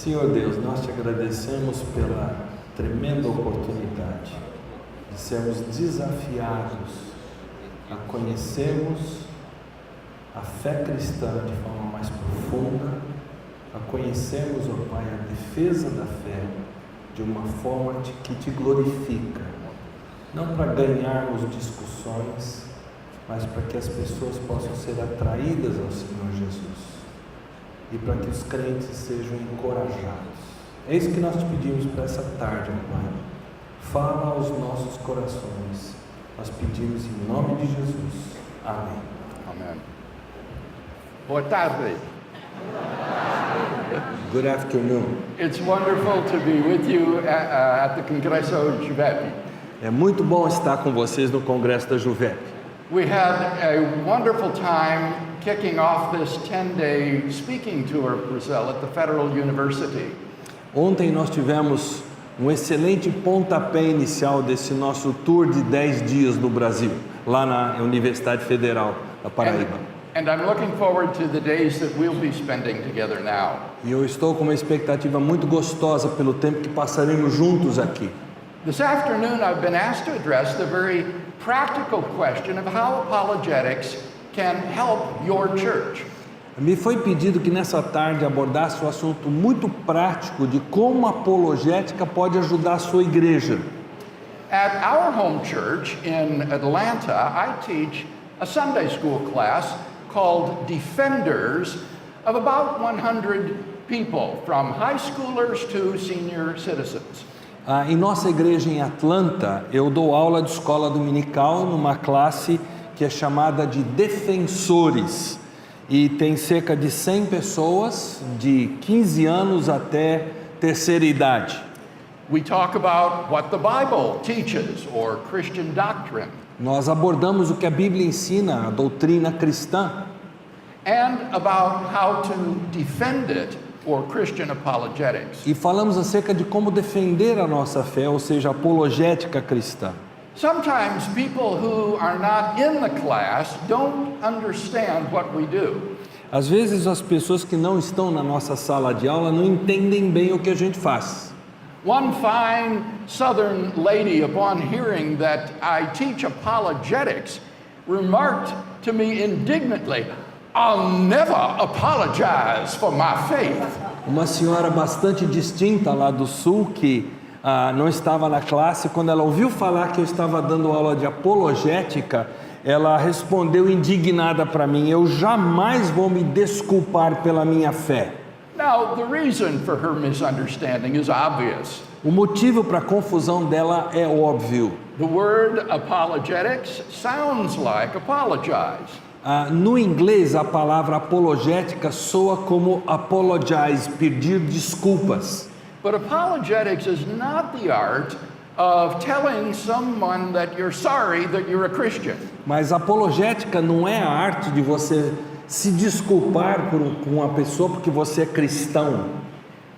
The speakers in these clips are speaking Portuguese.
Senhor Deus, nós te agradecemos pela tremenda oportunidade de sermos desafiados a conhecermos a fé cristã de forma mais profunda, a conhecermos, ó Pai, a defesa da fé de uma forma que te glorifica, não para ganharmos discussões, mas para que as pessoas possam ser atraídas ao Senhor Jesus e para que os crentes sejam encorajados. É isso que nós te pedimos para essa tarde, ó Pai. Fala aos nossos corações. Nós pedimos em nome de Jesus. Amém. Amém. Boa tarde. Good afternoon. It's wonderful to be with you at the Congresso Juvepe. É muito bom estar com vocês no Congresso da Juvepe. We had a wonderful time kicking off this 10-day speaking tour, Brazil, at the Federal University. Ontem nós tivemos um excelente pontapé inicial desse nosso tour de 10 dias no Brasil, lá na Universidade Federal da Paraíba. And I'm looking forward to the days that we'll be spending together now. E eu estou com uma expectativa muito gostosa pelo tempo que passaremos juntos aqui. This afternoon I've been asked to address the very practical question of how apologetics can help your church. Me foi pedido que nessa tarde abordasse um assunto muito prático de como a apologética pode ajudar a sua igreja. At our home church in Atlanta, I teach a Sunday school class called Defenders of about 100 people, from high schoolers to senior citizens. Em nossa igreja em Atlanta, eu dou aula de escola dominical numa classe que é chamada de Defensores. E tem cerca de 100 pessoas, de 15 anos até terceira idade. We talk about what the Bible teaches, or Christian doctrine. Nós abordamos o que a Bíblia ensina, a doutrina cristã. And about how to defend it, or Christian apologetics. E falamos acerca de como defender a nossa fé, ou seja, a apologética cristã. Sometimes people who are not in the class don't understand what we do. Às vezes as pessoas que não estão na nossa sala de aula não entendem bem o que a gente faz. One fine Southern lady, upon hearing that I teach apologetics, remarked to me indignantly, "I'll never apologize for my faith." Uma senhora bastante distinta lá do sul que não estava na classe, quando ela ouviu falar que eu estava dando aula de apologética, ela respondeu indignada para mim: eu jamais vou me desculpar pela minha fé. Now, the reason for her misunderstanding is obvious. O motivo para a confusão dela é óbvio. The word apologetics sounds like apologize. No inglês, a palavra apologética soa como apologize, pedir desculpas. But apologetics is not the art of telling someone that you're sorry that you're a Christian. Mas apologética não é a arte de você se desculpar com uma pessoa porque você é cristão.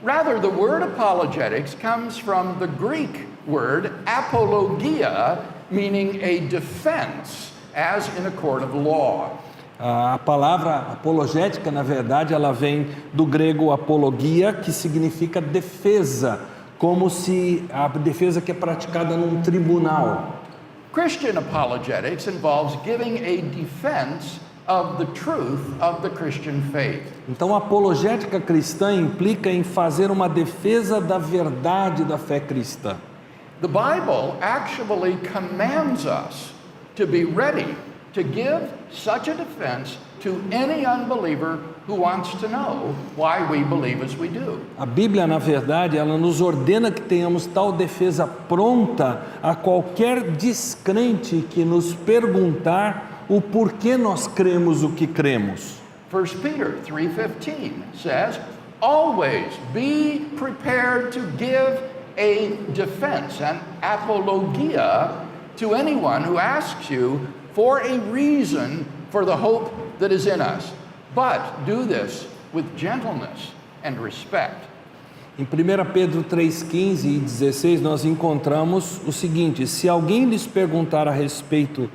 Rather, the word apologetics comes from the Greek word apologia, meaning a defense, as in a court of law. A palavra apologética, na verdade, ela vem do grego apologia, que significa defesa, como se a defesa que é praticada num tribunal. Christian apologetics involves giving a defense of the truth of the Christian faith. Então, a apologética cristã implica em fazer uma defesa da verdade da fé cristã. The Bible actually commands us to be ready to give such a defense to any unbeliever who wants to know why we believe as we do. A Bíblia, na verdade, ela nos ordena que tenhamos tal defesa pronta a qualquer descrente que nos perguntar o porquê nós cremos o que cremos. 1 Peter 3:15 says, "Always be prepared to give a defense, an apologia, to anyone who asks you for a reason for the hope that is in us. But do this with gentleness and respect." Em 1 Pedro 3:15 e 16 nós encontramos o seguinte: se alguém lhes perguntar a respeito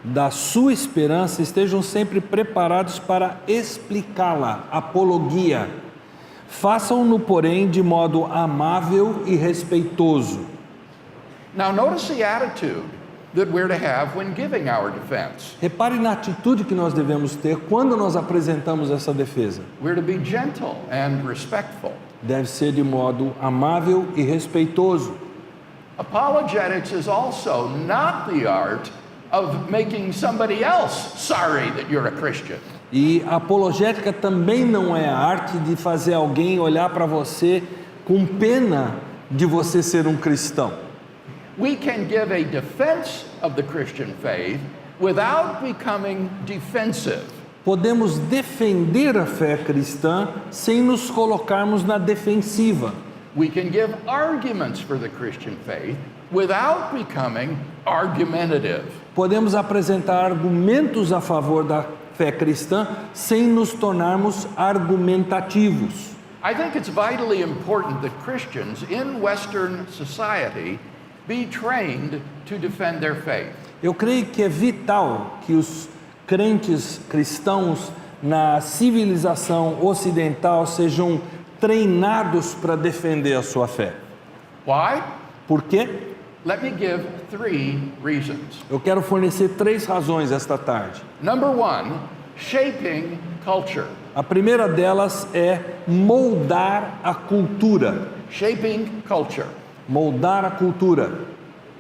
da sua esperança, estejam sempre preparados para explicá-la, apologia, Façam-no, porém, de modo amável e respeitoso. Now, notice the attitude that we're to have when giving our defense. Repare na atitude que nós devemos ter quando nós apresentamos essa defesa. We're to be gentle and respectful. Deve ser de modo amável e respeitoso. Apologetics is also not the art of making somebody else sorry that you're a Christian. E a apologética também não é a arte de fazer alguém olhar para você com pena de você ser um cristão. We can give a defense of the Christian faith without becoming defensive. Podemos defender a fé cristã sem nos colocarmos na defensiva. We can give arguments for the Christian faith without becoming argumentative. Podemos apresentar argumentos a favor da fé cristã sem nos tornarmos argumentativos. I think it's vitally important that Christians in Western society be trained to defend their faith. Eu creio que é vital que os crentes cristãos na civilização ocidental sejam treinados para defender a sua fé. Why? Por quê? Let me give 3 reasons. Eu quero fornecer 3 razões esta tarde. Number 1, shaping culture. A primeira delas é moldar a cultura. Shaping culture. Moldar a cultura.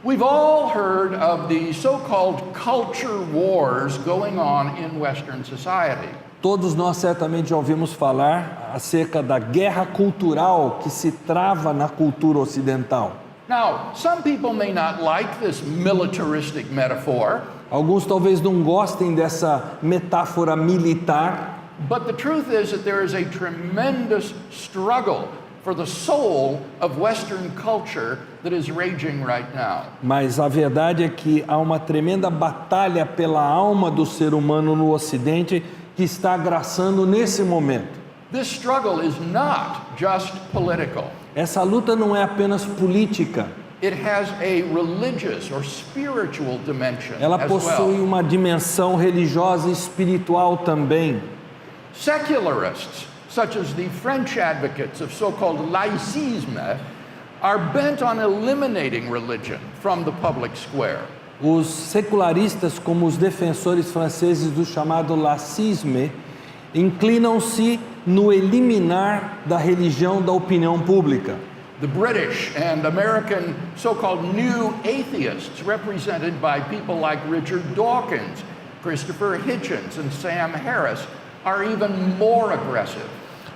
We've all heard of the so-called culture wars going on in Western society. Todos nós certamente já ouvimos falar acerca da guerra cultural que se trava na cultura ocidental. Now, some people may not like this militaristic metaphor, Alguns talvez não gostem dessa metáfora militar, but the truth is that there is a tremendous struggle for the soul of Western culture that is raging right now. mas a verdade é que há uma tremenda batalha pela alma do ser humano no Ocidente que está agraçando nesse momento. This struggle is not just political. Essa luta não é apenas política, It has a religious or spiritual dimension ela as possui well. uma dimensão religiosa e espiritual também. Secularists, such as the French advocates of so-called laïcisme, are bent on eliminating religion from the public square. Os secularistas, como os defensores franceses do chamado laïcisme, inclinam-se no eliminar da religião da opinião pública. The British and American so-called new atheists, represented by people like Richard Dawkins, Christopher Hitchens, and Sam Harris, are even more aggressive.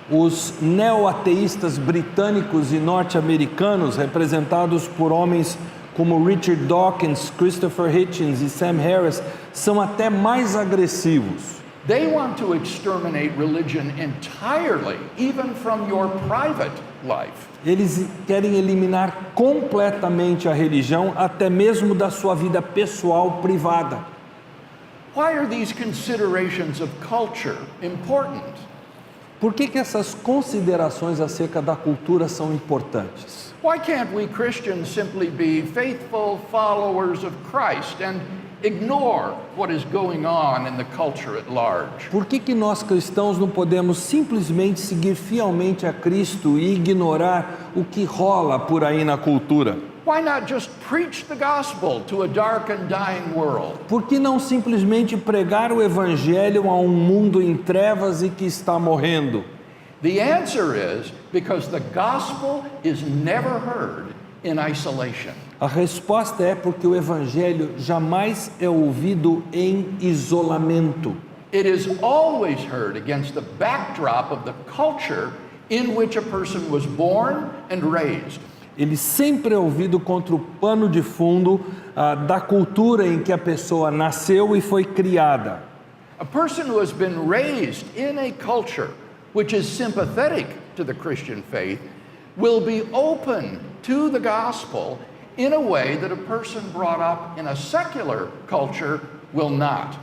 Os neo-ateístas britânicos e norte-americanos, representados por homens como Richard Dawkins, Christopher Hitchens e Sam Harris, são até mais agressivos. They want to exterminate religion entirely, even from your private life. Eles querem eliminar completamente a religião, até mesmo da sua vida pessoal privada. Why are these considerations of culture important? Por que essas considerações acerca da cultura são importantes? Why can't we Christians simply be faithful followers of Christ and ignore what is going on in the culture at large? Por que nós cristãos não podemos simplesmente seguir fielmente a Cristo e ignorar o que rola por aí na cultura? Why not just preach the gospel to a dark and dying world? Por que não simplesmente pregar o evangelho a um mundo em trevas e que está morrendo? The answer is because the gospel is never heard in isolation. A resposta é porque o evangelho jamais é ouvido em isolamento. It is always heard against the backdrop of the culture in which a person was born and raised. Ele sempre é ouvido contra o pano de fundo da cultura em que a pessoa nasceu e foi criada. A person who has been raised in a culture which is sympathetic to the Christian faith will be open to the gospel in a way that a person brought up in a secular culture will not.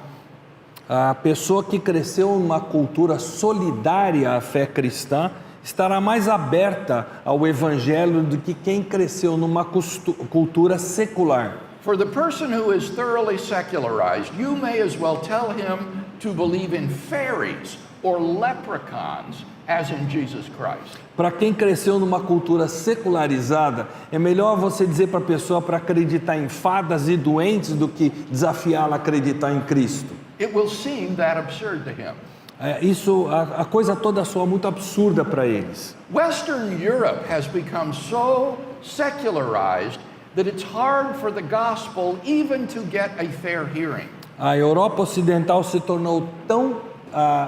A pessoa que cresceu numa cultura solidária à fé cristã estará mais aberta ao evangelho do que quem cresceu numa cultura secular. For the person who is thoroughly secularized, you may as well tell him to believe in fairies or leprechauns as in Jesus Christ. Para quem cresceu numa cultura secularizada, é melhor você dizer para a pessoa para acreditar em fadas e doentes do que desafiá-la a acreditar em Cristo. It will seem that absurd to him. A coisa toda soa muito absurda para eles. Western Europe has become so secularized that it's hard for the gospel even to get a fair hearing. A Europa Ocidental se tornou tão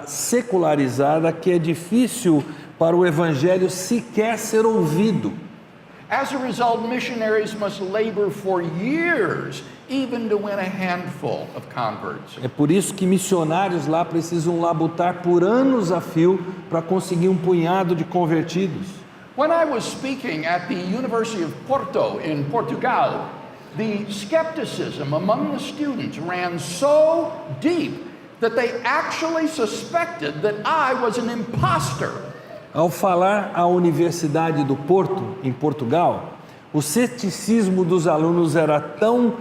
secularizada que é difícil para o Evangelho sequer ser ouvido. As a result, missionaries must labor for years even to win a handful of converts. É por isso que missionários lá precisam labutar por anos a fio para conseguir um punhado de convertidos. When I was speaking at the University of Porto in Portugal, the skepticism among the students ran so deep that they actually suspected that I was an imposter. Ao falar à Universidade do Porto, em Portugal, o ceticismo dos alunos era tão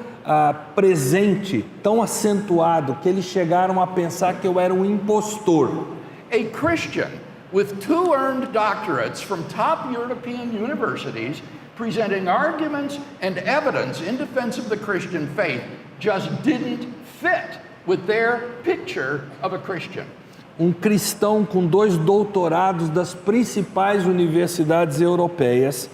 presente, tão acentuado, que eles chegaram a pensar que eu era um impostor. A Christian with 2 earned doctorates from top European universities presenting arguments and evidence in defense of the Christian faith just didn't fit with their picture of a Christian. Um cristão com 2 doutorados das principais universidades europeias,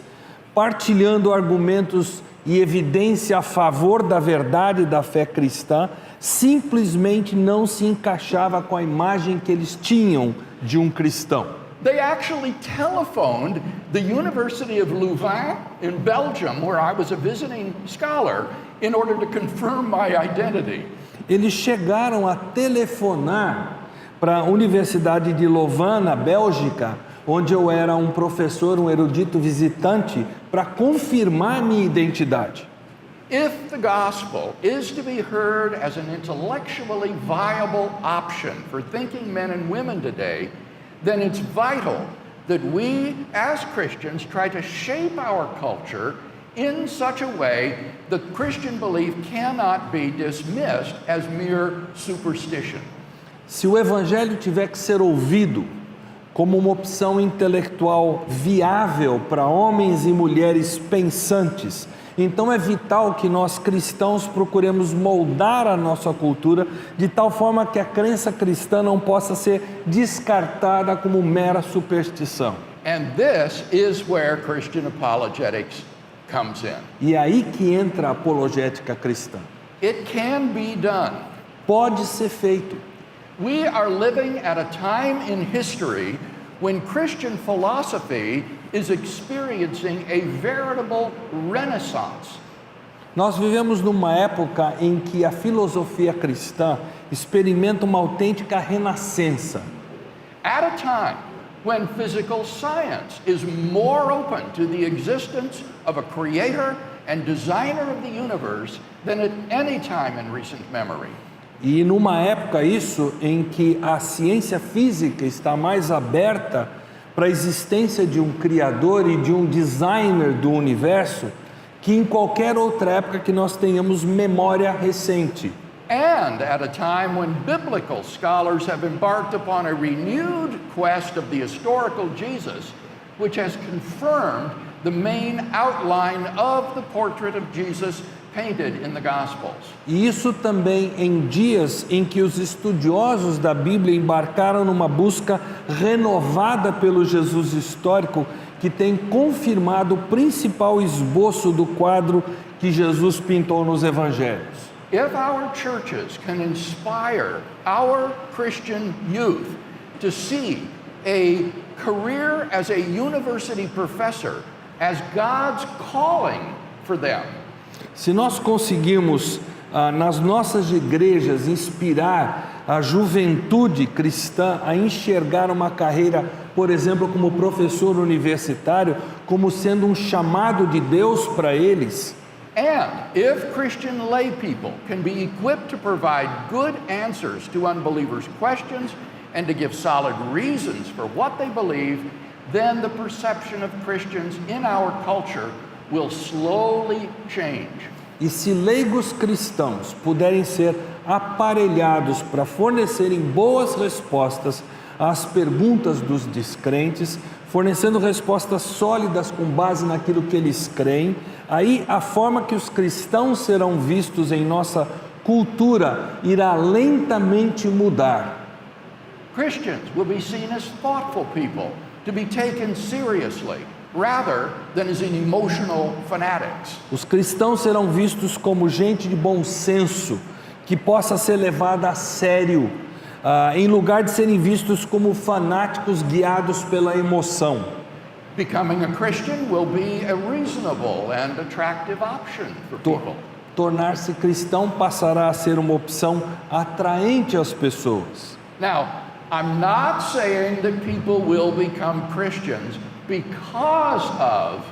partilhando argumentos e evidência a favor da verdade da fé cristã, simplesmente não se encaixava com a imagem que eles tinham de um cristão. They actually telephoned the University of Louvain in Belgium, where I was a visiting scholar, in order to confirm my identity. Eles chegaram a telefonar para a Universidade de Louvain, na Bélgica, onde eu era um professor, um erudito visitante, para confirmar minha identidade. If the gospel is to be heard as an intellectually viable option for thinking men and women today, then it's vital that we as Christians try to shape our culture in such a way that Christian belief cannot be dismissed as mere superstition. Se o Evangelho tiver que ser ouvido como uma opção intelectual viável para homens e mulheres pensantes, então é vital que nós cristãos procuremos moldar a nossa cultura de tal forma que a crença cristã não possa ser descartada como mera superstição. And this is where Christian apologetics comes in. E é aí que entra a apologética cristã. It can be done. Pode ser feito. We are living at a time in history when Christian philosophy is experiencing a veritable renaissance. Nós vivemos numa época em que a filosofia cristã experimenta uma autêntica renascença. At a time when physical science is more open to the existence of a creator and designer of the universe than at any time in recent memory. E numa época isso em que a ciência física está mais aberta para a existência de um criador e de um designer do universo que em qualquer outra época que nós tenhamos memória recente. And at a time when biblical scholars have embarked upon a renewed quest of the historical Jesus, which has confirmed the main outline of the portrait of Jesus painted in the Gospels. E isso também em dias em que os estudiosos da Bíblia embarcaram numa busca renovada pelo Jesus histórico, que tem confirmado o principal esboço do quadro que Jesus pintou nos Evangelhos. If our churches can inspire our Christian youth to see a career as a university professor as God's calling for them, se nós conseguirmos nas nossas igrejas inspirar a juventude cristã a enxergar uma carreira, por exemplo, como professor universitário, como sendo um chamado de Deus para eles, and if Christian lay people can be equipped to provide good answers to unbelievers' questions and to give solid reasons for what they believe, then the perception of Christians in our culture will slowly change. E se leigos cristãos puderem ser aparelhados para fornecerem boas respostas às perguntas dos descrentes, fornecendo respostas sólidas com base naquilo que eles creem, aí a forma que os cristãos serão vistos em nossa cultura irá lentamente mudar. Christians will be seen as thoughtful people, to be taken seriously, rather than as emotional fanatics. Os cristãos serão vistos como gente de bom senso, que possa ser levada a sério, em lugar de serem vistos como fanáticos guiados pela emoção. Becoming a Christian will be a reasonable and attractive option for people. Tornar-se cristão passará a ser uma opção atraente às pessoas. Now, I'm not saying that people will become Christians because of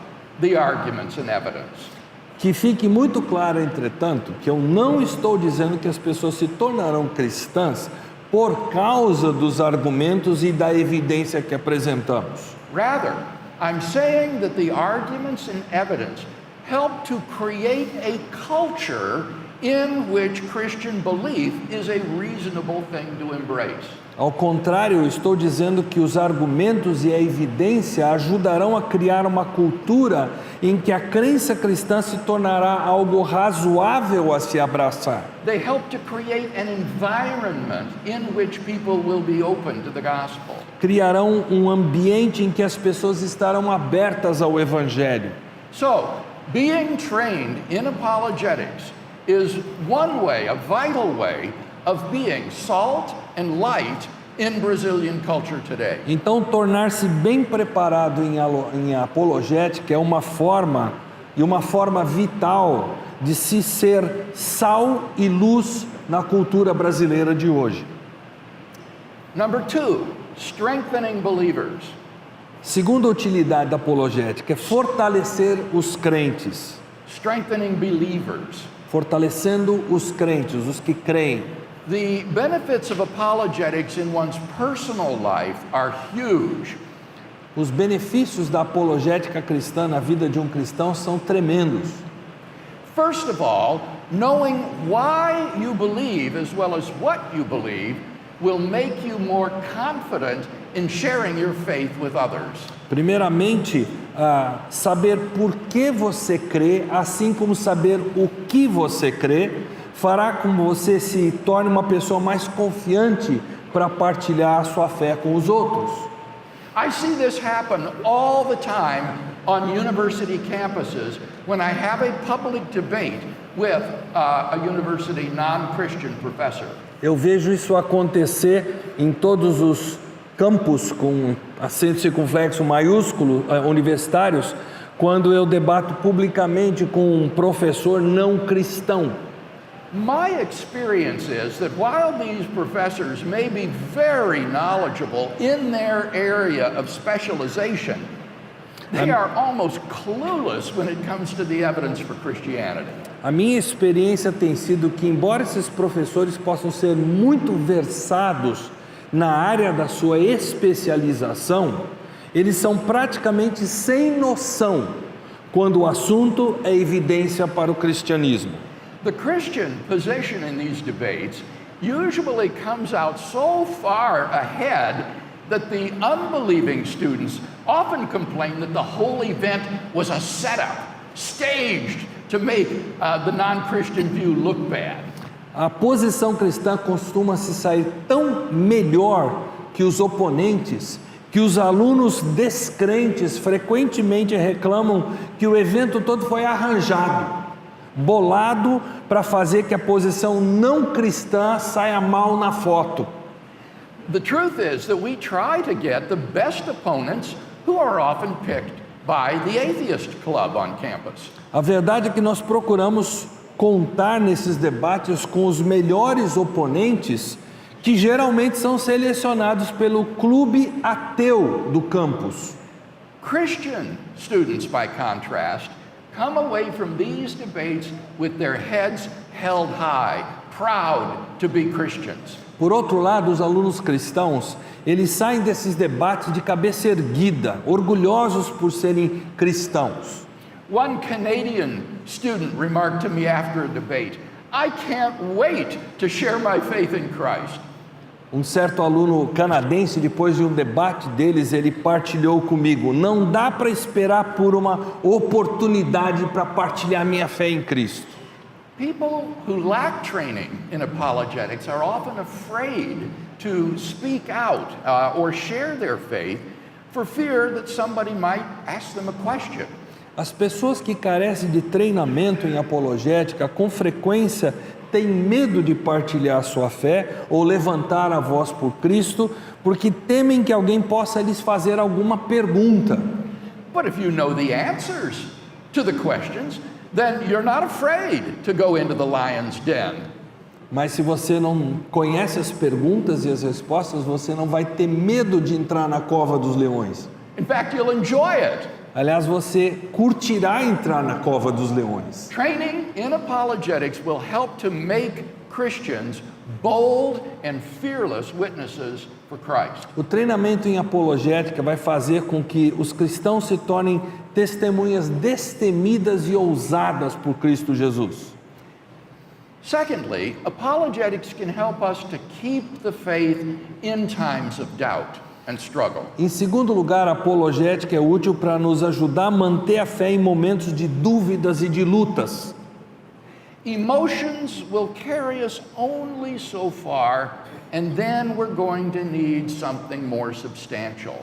the arguments and evidence. Que fique muito claro, entretanto, que eu não estou dizendo que as pessoas se tornarão cristãs por causa dos argumentos e da evidência que apresentamos. Rather, I'm saying that the arguments and evidence help to create a culture in which Christian belief is a reasonable thing to embrace. Ao contrário, eu estou dizendo que os argumentos e a evidência ajudarão a criar uma cultura em que a crença cristã se tornará algo razoável a se abraçar. They help to create an environment in which people will be open to the gospel. Criarão um ambiente em que as pessoas estarão abertas ao Evangelho. So, being trained in apologetics is one way, a vital way, of being salt and light in Brazilian culture today. Então, tornar-se bem preparado em apologética é uma forma vital de se ser sal e luz na cultura brasileira de hoje. Number 2, strengthening believers. Segunda utilidade da apologética é fortalecer os crentes. Strengthening believers. Fortalecendo os crentes, os que creem. The benefits of apologetics in one's personal life are huge. Os benefícios da apologética cristã na vida de um cristão são tremendos. First of all, knowing why you believe as well as what you believe will make you more confident in sharing your faith with others. Primeiramente, saber por que você crê, assim como saber o que você crê, fará com que você se torne uma pessoa mais confiante para partilhar a sua fé com os outros. I see this happen all the time on university campuses when I have a public debate with a university non-Christian professor. Eu vejo isso acontecer em todos os campus com acento circunflexo maiúsculo universitários, quando eu debato publicamente com um professor não cristão. My experience is that while these professors may be very knowledgeable in their area of specialization, they are almost clueless when it comes to the evidence for Christianity. A minha experiência tem sido que, embora esses professores possam ser muito versados na área da sua especialização, eles são praticamente sem noção quando o assunto é evidência para o cristianismo. The Christian position in these debates usually comes out so far ahead that the unbelieving students often complain that the whole event was a setup, staged to make the non-Christian view look bad. A posição cristã costuma se sair tão melhor que os oponentes, que os alunos descrentes frequentemente reclamam que o evento todo foi arranjado, bolado para fazer que a posição não cristã saia mal na foto. The truth is that we try to get the best opponents who are often picked by the atheist club on campus. A verdade é que nós procuramos contar nesses debates com os melhores oponentes, que geralmente são selecionados pelo clube ateu do campus. Christian students, by contrast, come away from these debates with their heads held high, proud to be Christians. Por outro lado, os alunos cristãos, eles saem desses debates de cabeça erguida, orgulhosos por serem cristãos. One Canadian student remarked to me after a debate, "I can't wait to share my faith in Christ." Um certo aluno canadense, depois de um debate deles, ele partilhou comigo: não dá para esperar por uma oportunidade para partilhar minha fé em Cristo. People who lack training in apologetics are often afraid to speak out or share their faith for fear that somebody might ask them a question. As pessoas que carecem de treinamento em apologética, com frequência, têm medo de partilhar sua fé ou levantar a voz por Cristo, porque temem que alguém possa lhes fazer alguma pergunta. But if you know the answers to the questions, then you're not afraid to go into the lion's den. Mas se você não conhece as perguntas e as respostas, você não vai ter medo de entrar na cova dos leões. In fact, you'll enjoy it. Aliás, você curtirá entrar na cova dos leões. Training in apologetics will help to make Christians bold and fearless witnesses for Christ. O treinamento em apologética vai fazer com que os cristãos se tornem testemunhas destemidas e ousadas por Cristo Jesus. Secondly, apologetics can help us to keep the faith in times of doubt and struggle. Em segundo lugar, a apologética é útil para nos ajudar a manter a fé em momentos de dúvidas e de lutas. Emotions will carry us only so far, and then we're going to need something more substantial.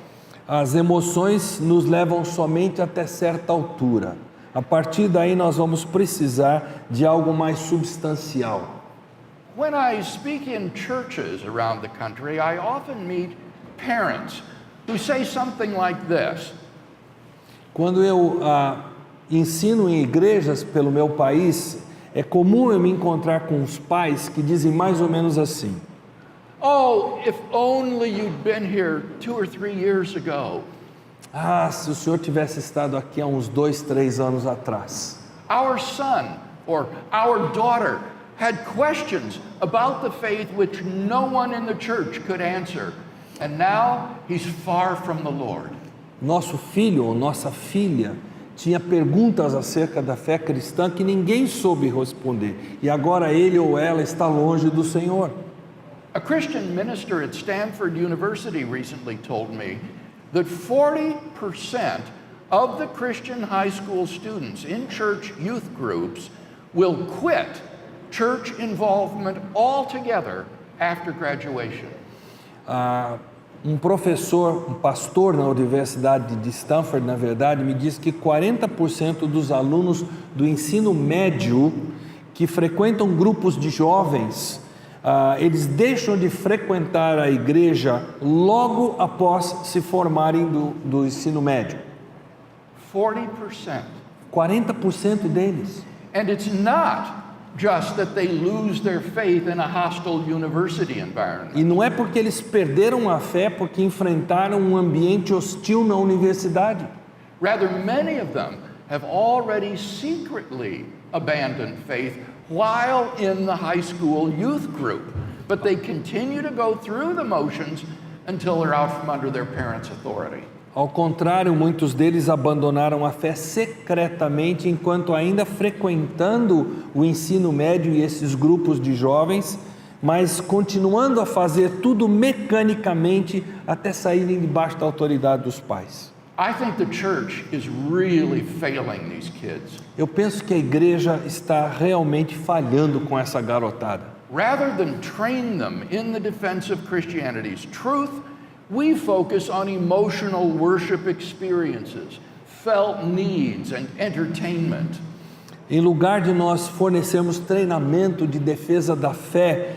As emoções nos levam somente até certa altura. A partir daí nós vamos precisar de algo mais substancial. When I speak in churches around the country, I often meet parents who say something like this. Quando eu ensino em igrejas pelo meu país, é comum eu me encontrar com os pais que dizem mais ou menos assim: Oh, if only you'd been here 2 or 3 years ago. Ah, se o senhor tivesse estado aqui há uns 2, 3 anos atrás. Our son or our daughter had questions about the faith which no one in the church could answer, and now he's far from the Lord. Nosso filho ou nossa filha tinha perguntas acerca da fé cristã que ninguém soube responder, e agora ele ou ela está longe do Senhor. A Christian minister at Stanford University recently told me that 40% of the Christian high school students in church youth groups will quit church involvement altogether after graduation. Um pastor na Universidade de Stanford, na verdade, me disse que 40% dos alunos do ensino médio que frequentam grupos de jovens, eles deixam de frequentar a igreja logo após se formarem do ensino médio. 40%. 40% deles. And it's not just that they lose their faith in a hostile university environment. E não é porque eles perderam a fé porque enfrentaram um ambiente hostil na universidade. Rather, many of them have already secretly abandoned faith while in the high school youth group, but they continue to go through the motions until they're out from under their parents' authority. Ao contrário, muitos deles abandonaram a fé secretamente enquanto ainda frequentando o ensino médio e esses grupos de jovens, mas continuando a fazer tudo mecanicamente até saírem debaixo da autoridade dos pais. I think the church is really failing these kids. Eu penso que a igreja está realmente falhando com essa garotada. Rather than train them in the defense of Christianity's truth, we focus on emotional worship experiences, felt needs, and entertainment. Em lugar de nós fornecermos treinamento de defesa da fé,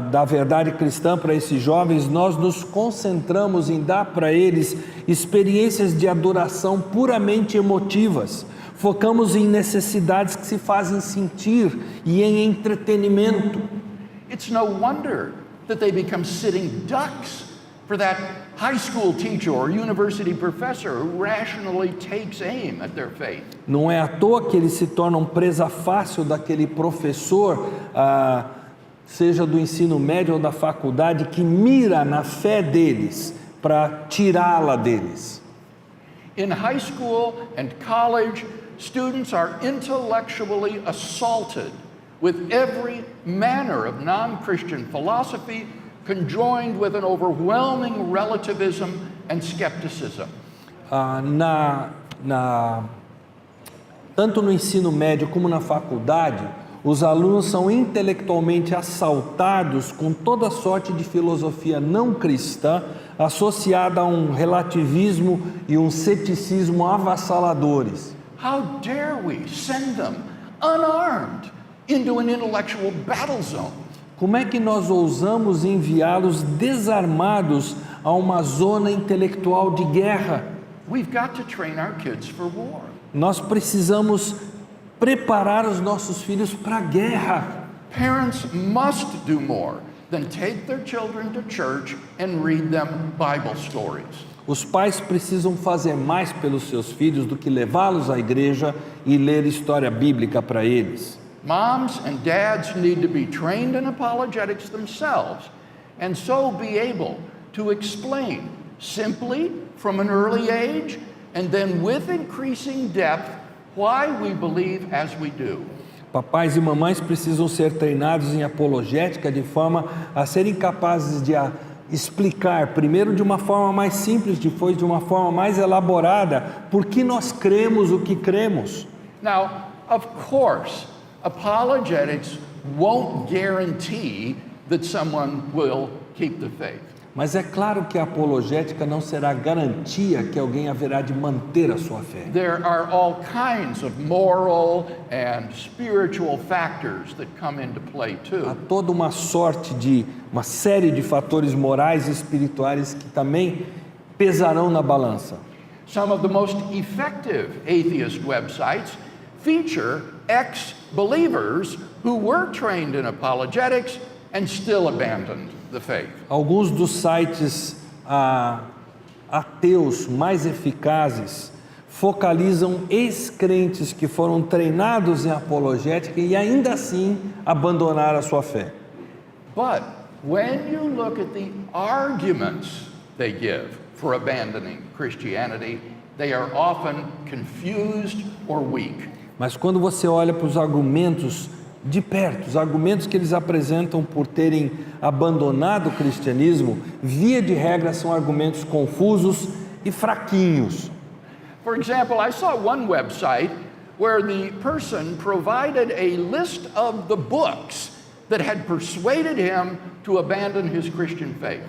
da verdade cristã para esses jovens, nós nos concentramos em dar para eles experiências de adoração puramente emotivas. Focamos em necessidades que se fazem sentir e em entretenimento. It's no wonder that they become sitting ducks for that high school teacher or university professor who rationally takes aim at their faith. Não é à toa que eles se tornam presa fácil daquele professor, seja do ensino médio ou da faculdade, que mira na fé deles para tirá-la deles. In high school and college, students are intellectually assaulted with every manner of non-Christian philosophy, conjoined with an overwhelming relativism and skepticism. Tanto no ensino médio como na faculdade, os alunos são intelectualmente assaltados com toda sorte de filosofia não cristã associada a um relativismo e um ceticismo avassaladores. How dare we send them unarmed into an intellectual battle zone? Como é que nós ousamos enviá-los desarmados a uma zona intelectual de guerra? We've got to train our kids for war. Nós precisamos preparar os nossos filhos para a guerra. Parents must do more than take their children to church and read them Bible stories. Os pais precisam fazer mais pelos seus filhos do que levá-los à igreja e ler história bíblica para eles. Moms and dads need to be trained in apologetics themselves and so be able to explain simply from an early age and then with increasing depth why we believe as we do. Papais e mamães precisam ser treinados em apologética de forma a serem capazes de explicar, primeiro de uma forma mais simples, depois de uma forma mais elaborada, por que nós cremos o que cremos. Now, of course, apologetics won't guarantee that someone will keep the faith. Mas é claro que a apologética não será garantia que alguém haverá de manter a sua fé. There are all kinds of moral and spiritual factors that come into play too. Há toda uma série de fatores morais e espirituais que também pesarão na balança. Some of the most effective atheist websites feature ex-believers who were trained in apologetics and still abandoned the faith. Alguns dos sites ateus mais eficazes focalizam ex-crentes que foram treinados em apologética e ainda assim abandonaram a sua fé. But when you look at the arguments they give for abandoning Christianity, they are often confused or weak. Mas quando você olha para os argumentos de perto, os argumentos que eles apresentam por terem abandonado o cristianismo, via de regra são argumentos confusos e fraquinhos. For example, I saw one website where the person provided a list of the books that had persuaded him to abandon his Christian faith.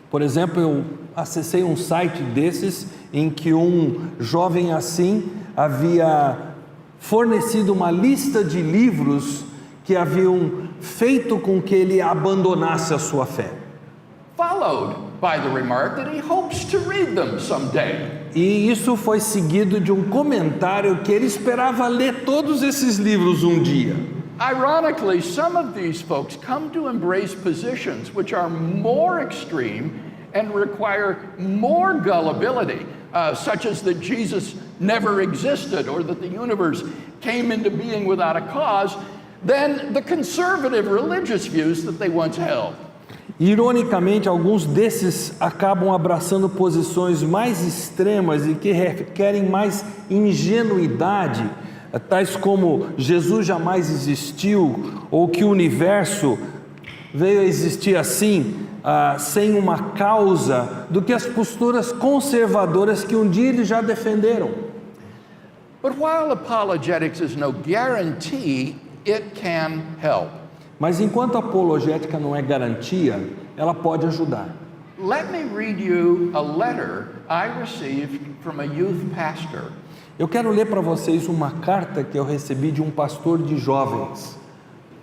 Por exemplo, eu acessei um site desses em que um jovem assim havia fornecido uma lista de livros que haviam feito com que ele abandonasse a sua fé. Followed by the remark that he hopes to read them someday. E isso foi seguido de um comentário que ele esperava ler todos esses livros um dia. Ironically, some of these folks come to embrace positions which are more extreme and require more gullibility, such as that Jesus never existed or that the universe came into being without a cause, than the conservative religious views that they once held. Ironicamente, alguns desses acabam abraçando posições mais extremas e que requerem mais ingenuidade, tais como Jesus jamais existiu ou que o universo veio a existir assim, sem uma causa, do que as posturas conservadoras que um dia eles já defenderam. But while apologetics is no guarantee, it can help. Mas enquanto a apologética não é garantia, ela pode ajudar. Let me read you a letter I received from a youth pastor. Eu quero ler para vocês uma carta que eu recebi de um pastor de jovens.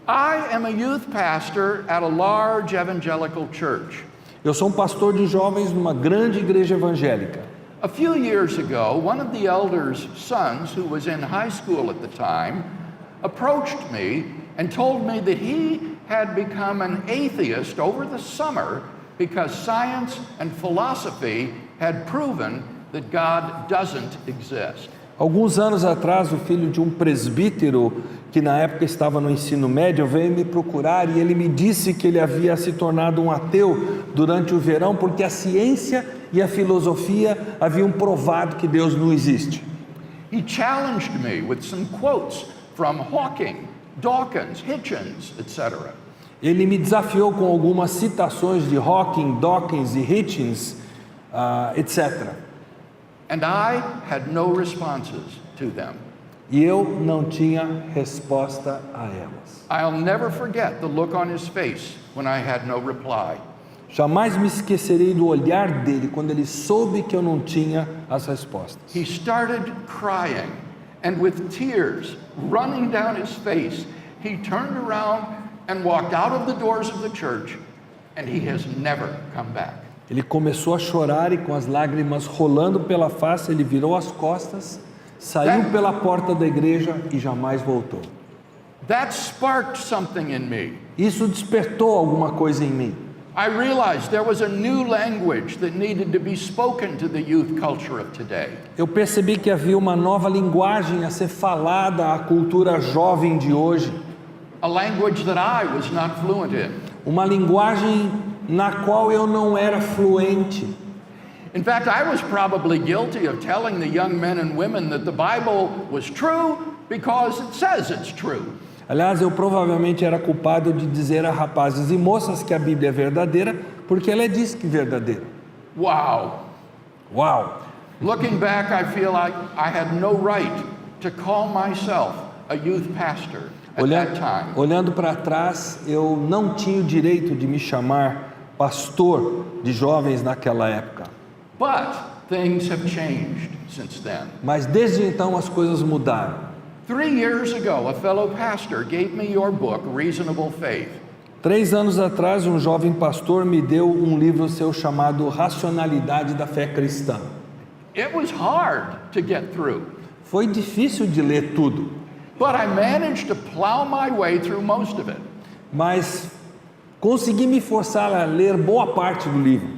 I am a youth pastor at a large evangelical church. Eu sou um pastor de jovens numa grande igreja evangélica. A few years ago, one of the elders' sons, who was in high school at the time, approached me and told me that he had become an atheist over the summer because science and philosophy had proven that God doesn't exist. Alguns anos atrás, o filho de um presbítero, que na época estava no ensino médio, veio me procurar e ele me disse que ele havia se tornado um ateu durante o verão porque a ciência e a filosofia haviam provado que Deus não existe. He challenged me with some quotes from Hawking, Dawkins, Hitchens, etc. Ele me desafiou com algumas citações de Hawking, Dawkins e Hitchens, etc. And I had no responses to them. E eu não tinha resposta a elas. I'll never forget the look on his face when I had no reply. Jamais me esquecerei do olhar dele quando ele soube que eu não tinha as respostas. He started crying, and with tears running down his face, he turned around and walked out of the doors of the church, and he has never come back. Ele começou a chorar e com as lágrimas rolando pela face, ele virou as costas, saiu pela porta da igreja e jamais voltou. That sparked something in me. Isso despertou alguma coisa em mim. I realized there was a new language that needed to be spoken to the youth culture of today. Eu percebi que havia uma nova linguagem a ser falada à cultura jovem de hoje. A language that I was not fluent in. Uma linguagem na qual eu não era fluente. In fact, I was probably guilty of telling the young men and women that the Bible was true because it says it's true. Aliás, eu provavelmente era culpado de dizer a rapazes e moças que a Bíblia é verdadeira, porque ela diz que é verdadeira. Wow. Uau! Looking back, I feel like I had no right to call myself a youth pastor at that time. Olhando para trás, eu não tinha o direito de me chamar pastor de jovens naquela época. But things have changed since then. Mas desde então as coisas mudaram. 3 years ago, a fellow pastor gave me your book, Reasonable Faith. 3 anos atrás, um jovem pastor me deu um livro seu chamado Racionalidade da Fé Cristã. It was hard to get through, Foi difícil de ler tudo, but I managed to plow my way through most of it. mas consegui me forçar a ler boa parte do livro.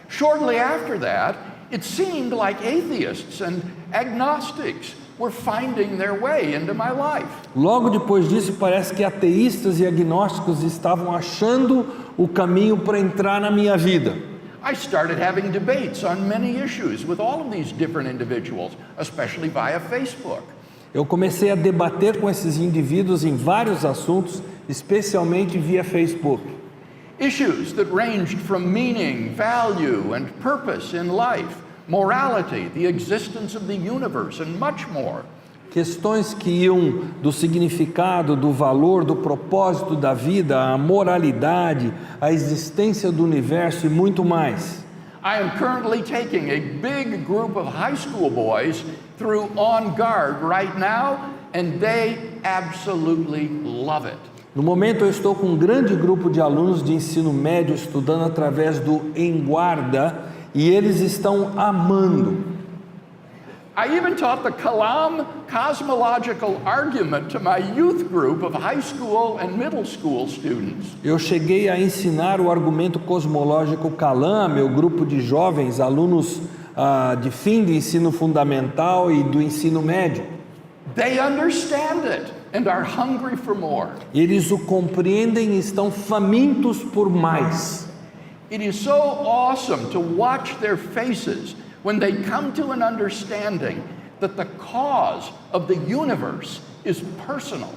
Shortly after that, it seemed like atheists and agnostics were finding their way into my life. Logo depois disso, parece que ateístas e agnósticos estavam achando o caminho para entrar na minha vida. I started having debates on many issues with all of these different individuals, especially via Facebook. Eu comecei a debater com esses indivíduos em vários assuntos, especialmente via Facebook. Issues that ranged from meaning, value, and purpose in life, morality, the existence of the universe, and much more. Questões que iam do significado, do valor, do propósito da vida, a moralidade, a existência do universo e muito mais. I am currently taking a big group of high school boys through On Guard right now, and they absolutely love it. No momento eu estou com um grande grupo de alunos de ensino médio estudando através do Em Guarda e eles estão amando. I even taught the Kalam cosmological argument to my youth group of high school and middle school students. Eu cheguei a ensinar o argumento cosmológico Kalam, meu grupo de jovens, alunos de fim de ensino fundamental e do ensino médio. They understand it and are hungry for more. Eles o compreendem e estão famintos por mais. It is so awesome to watch their faces when they come to an understanding that the cause of the universe is personal.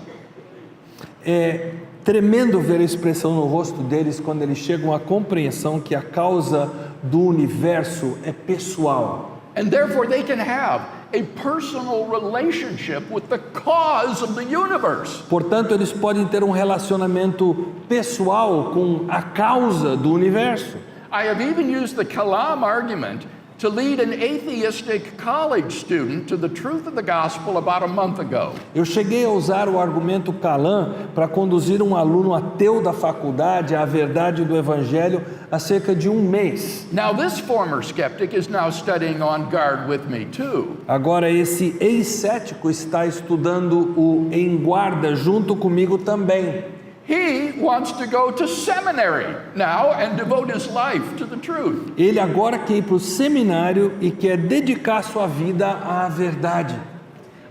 É tremendo ver a expressão no rosto deles quando eles chegam à compreensão que a causa do universo é pessoal. And therefore they can have a personal relationship with the cause of the universe. Portanto, eles podem ter um relacionamento pessoal com a causa do universo. I have even used the Kalam argument to lead an atheistic college student to the truth of the gospel about a month ago. Eu cheguei a usar o argumento Kalam para conduzir um aluno ateu da faculdade à verdade do evangelho há cerca de um mês. Now this former skeptic is now studying On Guard with me too. Agora esse ex-cético está estudando o Em Guarda junto comigo também. He wants to go to seminary now and devote his life to the truth. Ele agora quer ir para o seminário e quer dedicar sua vida à verdade.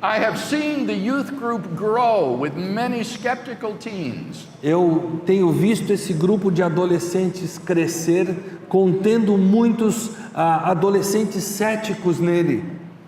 I have seen the youth group grow with many skeptical teens. Eu tenho visto esse grupo de adolescentes crescer, contendo muitos adolescentes céticos nele.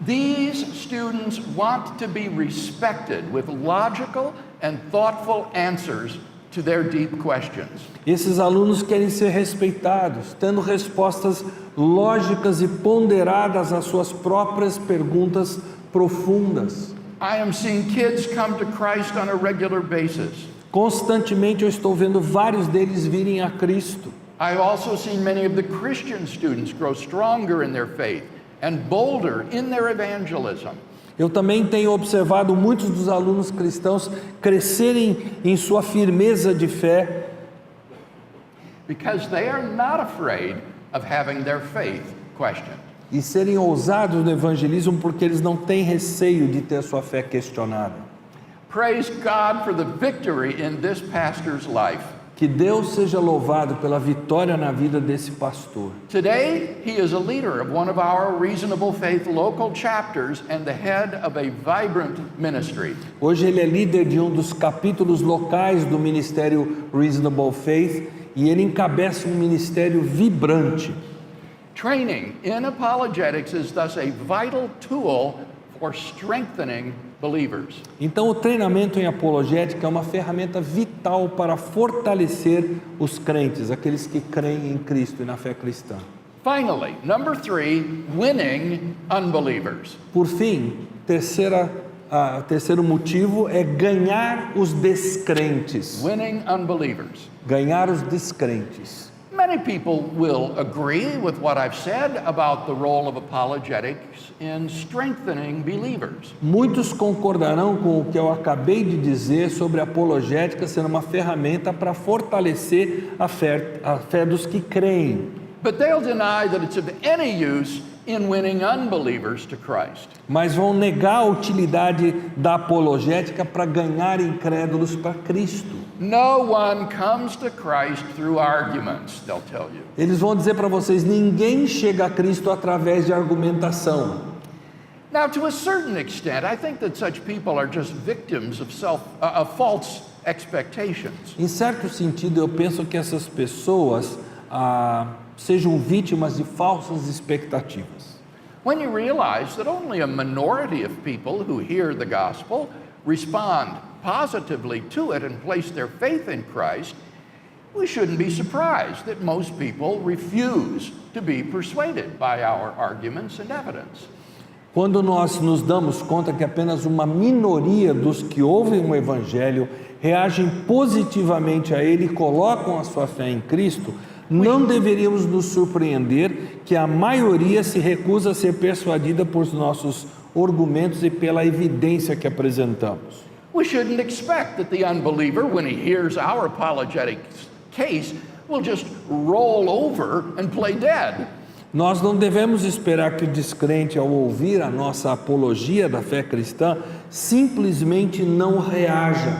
These students want to be respected with logical and thoughtful answers to their deep questions. Esses alunos querem ser respeitados, tendo respostas lógicas e ponderadas às suas próprias perguntas profundas. I am seeing kids come to Christ on a regular basis. Constantemente eu estou vendo vários deles virem a Cristo. I've also seen many of the Christian students grow stronger in their faith and bolder in their evangelism. Eu também tenho observado muitos dos alunos cristãos crescerem em sua firmeza de fé, Because they are not afraid of having their faith questioned. e serem ousados no evangelismo porque eles não têm receio de ter sua fé questionada. Praise God for the victory in this pastor's life. Que Deus seja louvado pela vitória na vida desse pastor. Today, he is a leader of one of our Reasonable Faith local chapters and the head of a vibrant ministry. Hoje ele é líder de um dos capítulos locais do ministério Reasonable Faith e ele encabeça um ministério vibrante. Training in apologetics is thus a vital tool for strengthening believers. Então o treinamento em apologética é uma ferramenta vital para fortalecer os crentes, aqueles que creem em Cristo e na fé cristã. Finally, number 3, winning unbelievers. Por fim, terceiro motivo é ganhar os descrentes. Winning unbelievers. Ganhar os descrentes. Many people will agree with what I've said about the role of apologetics in strengthening believers. Muitos concordarão com o que eu acabei de dizer sobre a apologética ser uma ferramenta para fortalecer a fé dos que creem. But they'll deny that it's of any use in winning unbelievers to Christ. Mas vão negar a utilidade da apologética para ganhar incrédulos para Cristo. No one comes to Christ through arguments, they'll tell you. Eles vão dizer para vocês, ninguém chega a Cristo através de argumentação. Now, to a certain extent, I think that such people are just victims of false expectations. Em certo sentido, eu penso que essas pessoas sejam vítimas de falsas expectativas. When you realize that only a minority of people who hear the gospel respond positively to it and place their faith in Christ, we shouldn't be surprised that most people refuse to be persuaded by our arguments and evidence. Quando nós nos damos conta que apenas uma minoria dos que ouvem o Evangelho reagem positivamente a ele e colocam a sua fé em Cristo, não deveríamos nos surpreender que a maioria se recusa a ser persuadida por nossos argumentos e pela evidência que apresentamos. We shouldn't expect that the unbeliever, when he hears our apologetic case, will just roll over and play dead. Nós não devemos esperar que o descrente, ao ouvir a nossa apologia da fé cristã, simplesmente não reaja.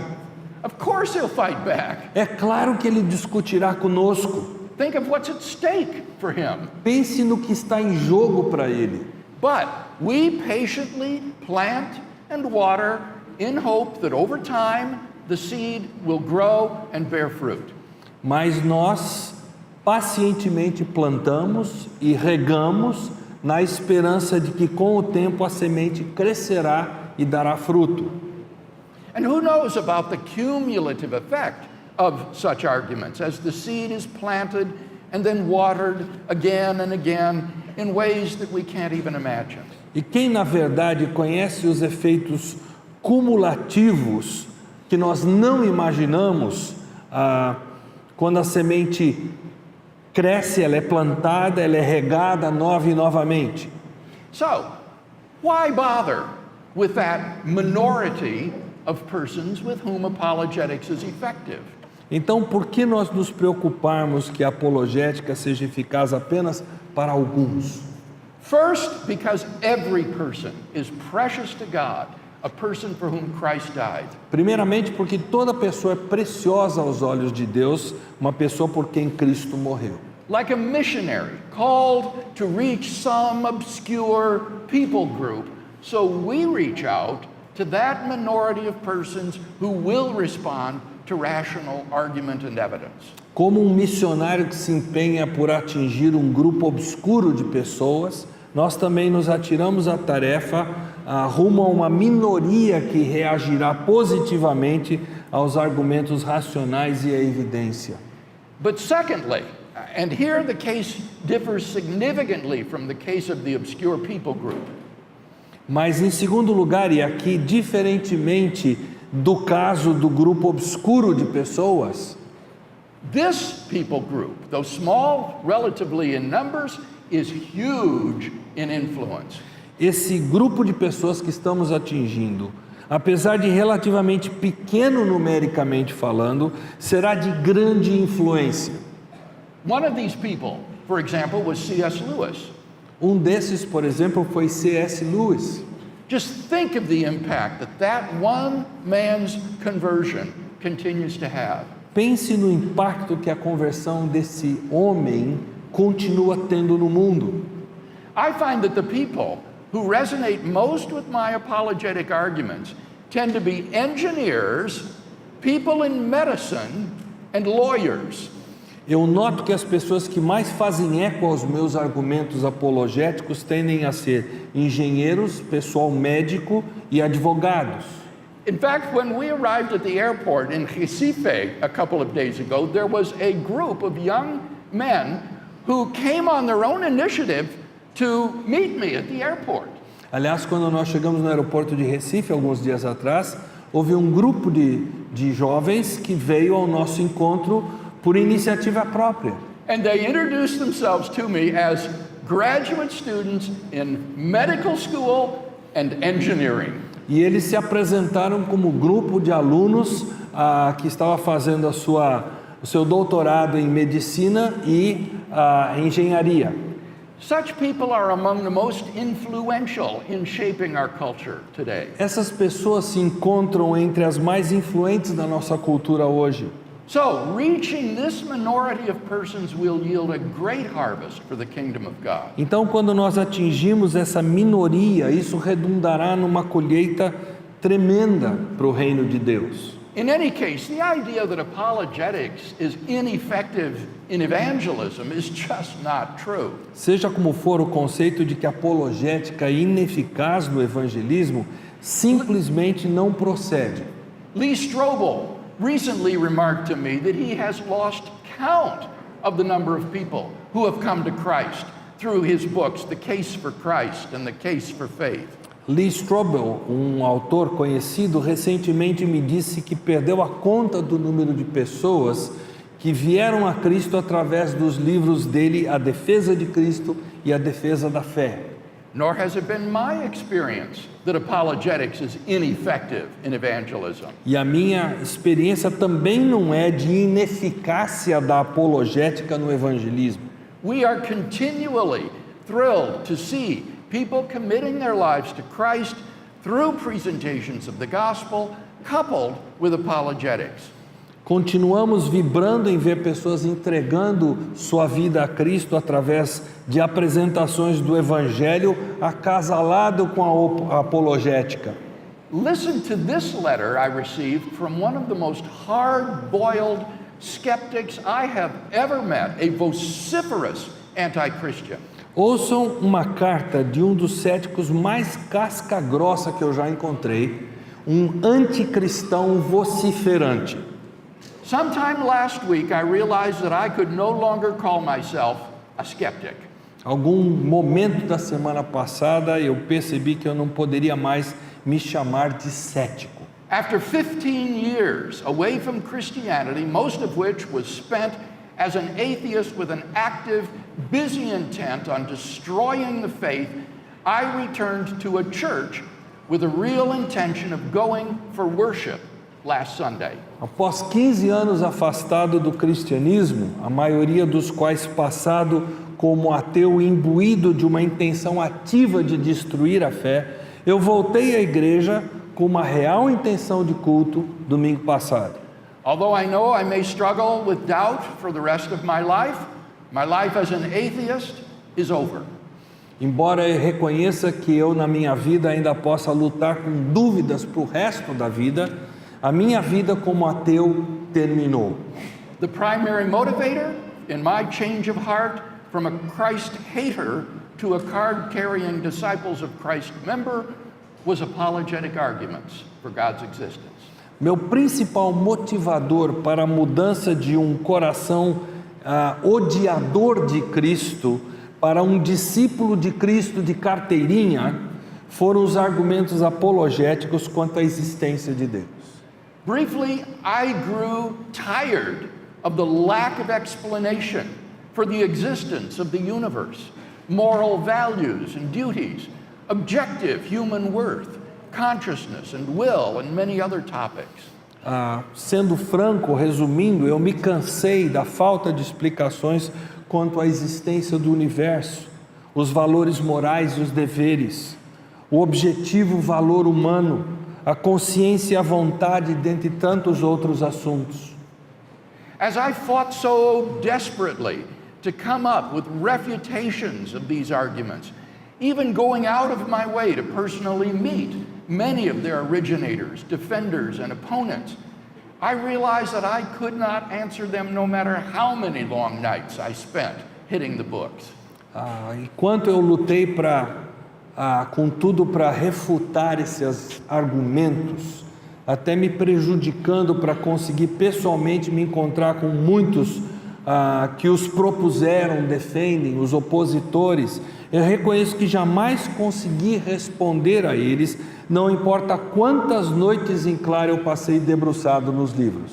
Of course he'll fight back. É claro que ele discutirá conosco. Think of what's at stake for him. Pense no que está em jogo para ele. But we patiently plant and water in hope that over time the seed will grow and bear fruit. Mas nós pacientemente plantamos e regamos na esperança de que com o tempo a semente crescerá e dará fruto. And who knows about the cumulative effect of such arguments as the seed is planted and then watered again and again in ways that we can't even imagine. E quem na verdade conhece os efeitos cumulativos que nós não imaginamos quando a semente cresce, ela é plantada, ela é regada nova e novamente. So, why bother with that minority of persons with whom apologetics is effective? Então, por que nós nos preocuparmos que a apologética seja eficaz apenas para alguns? First, because every person is precious to God, a person for whom Christ died. Primeiramente, porque toda pessoa é preciosa aos olhos de Deus, uma pessoa por quem Cristo morreu. Like a missionary called to reach some obscure people group, so we reach out to that minority of persons who will respond to rational argument and evidence. Como um missionário que se empenha por atingir um grupo obscuro de pessoas, nós também nos atiramos à tarefa rumo a uma minoria que reagirá positivamente aos argumentos racionais e à evidência. But secondly, and here the case differs significantly from the case of the obscure people group. Mas em segundo lugar, e aqui diferentemente do caso do grupo obscuro de pessoas, This people group, though small relatively in numbers, is huge in influence. esse grupo de pessoas que estamos atingindo, apesar de relativamente pequeno numericamente falando, será de grande influência. One of these people, for example, was C.S. Lewis. Desses, por exemplo, foi C.S. Lewis. Just think of the impact that one man's conversion continues to have. Pense no impacto que a conversão desse homem continua tendo no mundo. I find that the people who resonate most with my apologetic arguments tend to be engineers, people in medicine, and lawyers. Eu noto que as pessoas que mais fazem eco aos meus argumentos apologéticos tendem a ser engenheiros, pessoal médico e advogados. In fact, when we arrived at the airport in Recife a couple of days ago, there was a group of young men who came on their own initiative to meet me at the airport. Aliás, quando nós chegamos no aeroporto de Recife, alguns dias atrás, houve um grupo de jovens que veio ao nosso encontro por iniciativa própria. And they introduced themselves to me as graduate students in medical school and engineering. E eles se apresentaram como grupo de alunos que estava fazendo o seu doutorado em medicina e engenharia. Such people are among the most influential in shaping our culture today. Essas pessoas se encontram entre as mais influentes da nossa cultura hoje. So, reaching this minority of persons will yield a great harvest for the kingdom of God. Então, quando nós atingimos essa minoria, isso redundará numa colheita tremenda para o reino de Deus. In any case, the idea that apologetics is ineffective in evangelism is just not true. Seja como for, o conceito de que a apologética é ineficaz no evangelismo simplesmente não procede. Lee Strobel recently remarked to me that he has lost count of the number of people who have come to Christ through his books, The Case for Christ and The Case for Faith. Lee Strobel, autor conhecido, recentemente me disse que perdeu a conta do número de pessoas que vieram a Cristo através dos livros dele, A Defesa de Cristo e A Defesa da Fé. Nor has it been my experience that apologetics is ineffective in evangelism. E a minha experiência também não é de ineficácia da apologética no evangelismo. We are continually thrilled to see people committing their lives to Christ through presentations of the gospel coupled with apologetics. Continuamos vibrando em ver pessoas entregando sua vida a Cristo através de apresentações do Evangelho acasalado com a apologética. Listen to this letter I received from one of the most hard-boiled skeptics I have ever met, a vociferous anti-Christian. Ouçam uma carta de dos céticos mais casca-grossa que eu já encontrei, anticristão vociferante. Sometime last week, I realized that I could no longer call myself a skeptic. Algum momento da semana passada eu percebi que eu não poderia mais me chamar de cético. After 15 years away from Christianity, most of which was spent as an atheist with an active, busy intent on destroying the faith, I returned to a church with a real intention of going for worship last Sunday. Após 15 anos afastado do cristianismo, a maioria dos quais passado como ateu imbuído de uma intenção ativa de destruir a fé, eu voltei à igreja com uma real intenção de culto domingo passado. Although I know I may struggle with doubt for the rest of my life as an atheist is over. Embora eu reconheça que eu na minha vida ainda possa lutar com dúvidas para o resto da vida, a minha vida como ateu terminou. The primary motivator in my change of heart from a Christ hater to a card-carrying Disciples of Christ member was apologetic arguments for God's existence. Meu principal motivador para a mudança de um coração odiador de Cristo para um discípulo de Cristo de carteirinha foram os argumentos apologéticos quanto à existência de Deus. Briefly, I grew tired of the lack of explanation for the existence of the universe, moral values and duties, objective human worth, consciousness and will, and many other topics. Sendo franco, resumindo, eu me cansei da falta de explicações quanto à existência do universo, os valores morais e os deveres, o objetivo valor humano, a consciência e a vontade, dentre tantos outros assuntos. As I fought so desperately to come up with refutations of these arguments, even going out of my way to personally meet many of their originators, defenders, and opponents, I realized that I could not answer them no matter how many long nights I spent hitting the books. Enquanto eu lutei com tudo para refutar esses argumentos, até me prejudicando para conseguir pessoalmente me encontrar com muitos que os propuseram, defendem, os opositores, eu reconheço que jamais consegui responder a eles, não importa quantas noites em claro eu passei debruçado nos livros.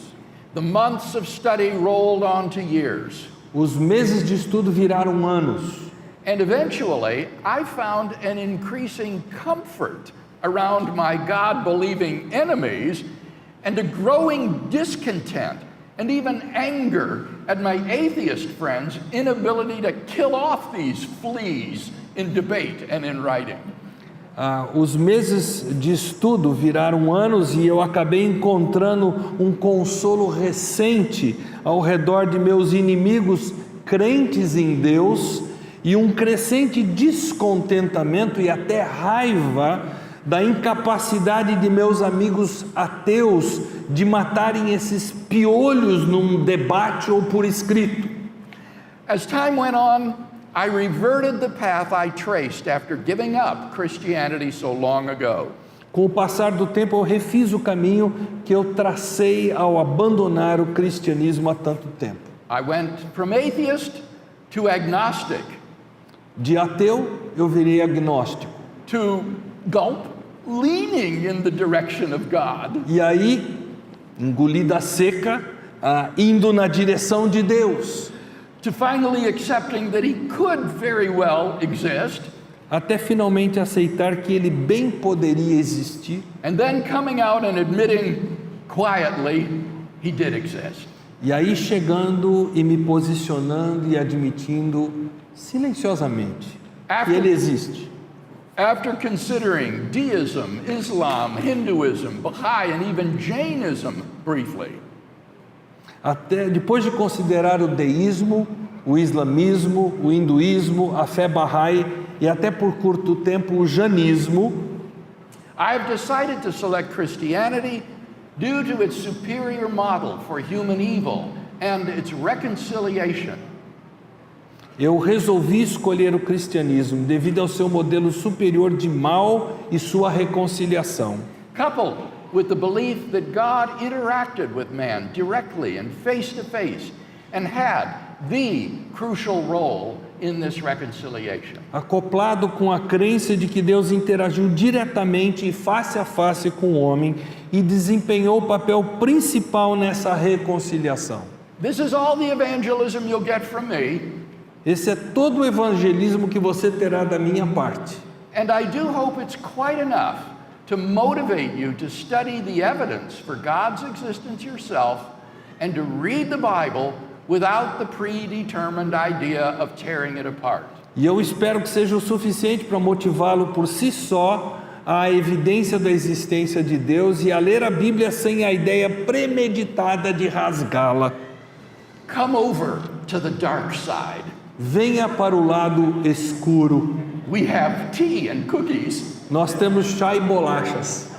The months of study rolled on to years. Os meses de estudo viraram anos. And eventually, I found an increasing comfort around my God-believing enemies and a growing discontent and even anger at my atheist friends' inability to kill off these fleas in debate and in writing. Os meses de estudo viraram anos e eu acabei encontrando um consolo recente ao redor de meus inimigos crentes em Deus e um crescente descontentamento e até raiva da incapacidade de meus amigos ateus de matarem esses piolhos num debate ou por escrito. As time went on, I reverted the path I traced after giving up Christianity so long ago. Com o passar do tempo, eu refiz o caminho que eu tracei ao abandonar o cristianismo há tanto tempo. I went from atheist to agnostic. De ateu, eu virei agnóstico. To gulp, leaning in the direction of God. E aí, engolida seca, indo na direção de Deus. To finally accepting that he could very well exist. Até finalmente aceitar que ele bem poderia existir. And then coming out and admitting quietly he did exist. E aí chegando e me posicionando e admitindo silenciosamente que ele existe. After considering deism, Islam, Hinduism, Baha'i, and even Jainism briefly. Até depois de considerar o deísmo, o islamismo, o hinduísmo, a fé Baha'i e até por curto tempo o janismo, I have decided to select Christianity due to its superior model for human evil and its reconciliation. Eu resolvi escolher o cristianismo devido ao seu modelo superior de mal e sua reconciliação. Coupled with the belief that God interacted with man directly and face to face and had the crucial role in this reconciliation. Acoplado com a crença de que Deus interagiu diretamente e face a face com o homem e desempenhou o papel principal nessa reconciliação. This is all the evangelism you'll get from me. Esse é todo o evangelismo que você terá da minha parte. And I do hope it's quite enough to motivate you to study the evidence for God's existence yourself and to read the Bible without the predetermined idea of tearing it apart. E eu espero que seja o suficiente para motivá-lo por si só à evidência da existência de Deus e a ler a Bíblia sem a ideia premeditada de rasgá-la. Come over to the dark side. Venha para o lado escuro. We have tea and cookies. Nós temos chá e bolachas.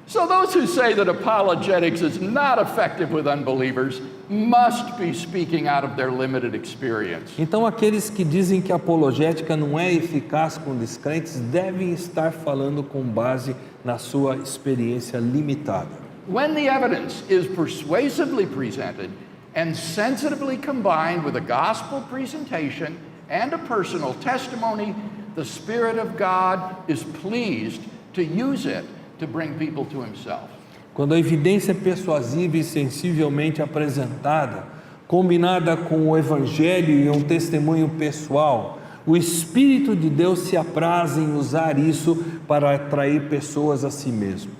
So those who say that apologetics is not effective with unbelievers must be speaking out of their limited experience. Então aqueles que dizem que a apologética não é eficaz com descrentes devem estar falando com base na sua experiência limitada. When the evidence is persuasively presented and sensitively combined with a gospel presentation and a personal testimony, the Spirit of God is pleased to use it to bring people to Himself. Quando a evidência é persuasiva e sensivelmente apresentada, combinada com o Evangelho e um testemunho pessoal, o Espírito de Deus se apraz em usar isso para atrair pessoas a si mesmo.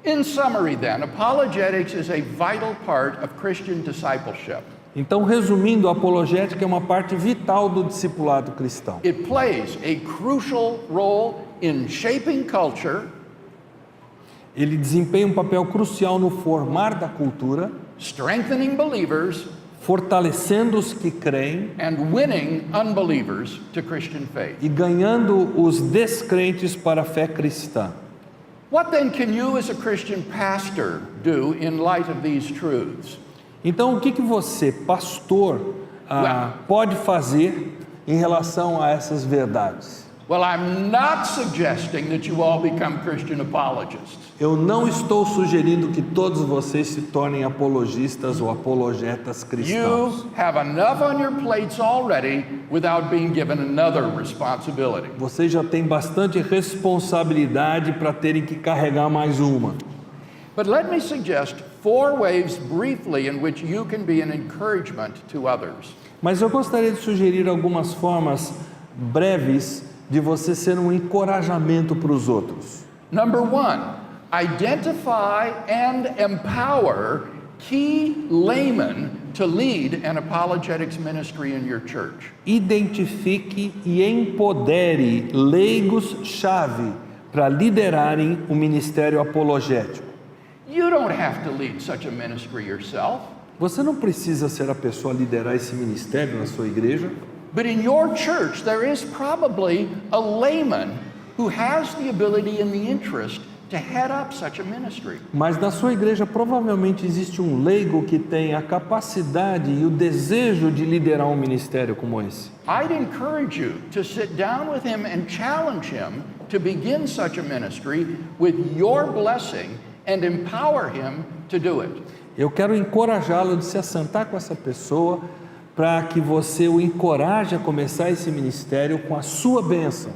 In summary, then, apologetics is a vital part of Christian discipleship. Então, resumindo, a apologética é uma parte vital do discipulado cristão. It plays a crucial role in shaping culture, Ele desempenha um papel crucial no formar da cultura, strengthening believers, fortalecendo os que creem and winning unbelievers to Christian faith. e ganhando os descrentes para a fé cristã. What then can you as a Christian pastor do in light of these truths? Então, o que você, pastor, pode fazer em relação a essas verdades? Well, I'm not suggesting that you all become Christian apologists. Eu não estou sugerindo que todos vocês se tornem apologistas ou apologetas cristãos. You have enough on your plates already without being given another responsibility. Vocês já têm bastante responsabilidade para terem que carregar mais uma. But let me suggest 4 ways briefly in which you can be an encouragement to others. Mas eu gostaria de sugerir algumas formas breves de você ser um encorajamento para os outros. Number 1, identify and empower key laymen to lead an apologetics ministry in your church. Identifique e empodere leigos-chave para liderarem o ministério apologético. You don't have to lead such a ministry yourself, Você não precisa ser a pessoa a liderar esse ministério na sua igreja, but in your church there is probably a layman who has the ability and the interest to head up such a ministry. mas na sua igreja provavelmente existe um leigo que tem a capacidade e o desejo de liderar um ministério como esse. I'd encourage you to sit down with him and challenge him to begin such a ministry with your blessing and empower him to do it. Eu quero encorajá-lo de se assentar com essa pessoa para que você o encoraje a começar esse ministério com a sua bênção.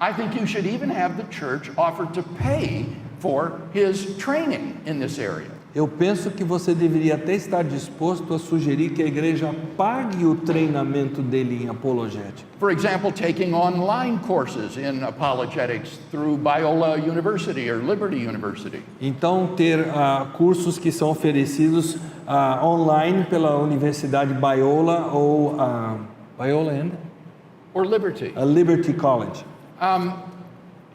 I think you should even have the church offer to pay for his training in this area. Eu penso que você deveria até estar disposto a sugerir que a igreja pague o treinamento dele em apologética. For example, taking online courses in apologetics through Biola University or Liberty University. Então, ter cursos que são oferecidos online pela Universidade Biola ou Biola ainda? Or Liberty. A Liberty College.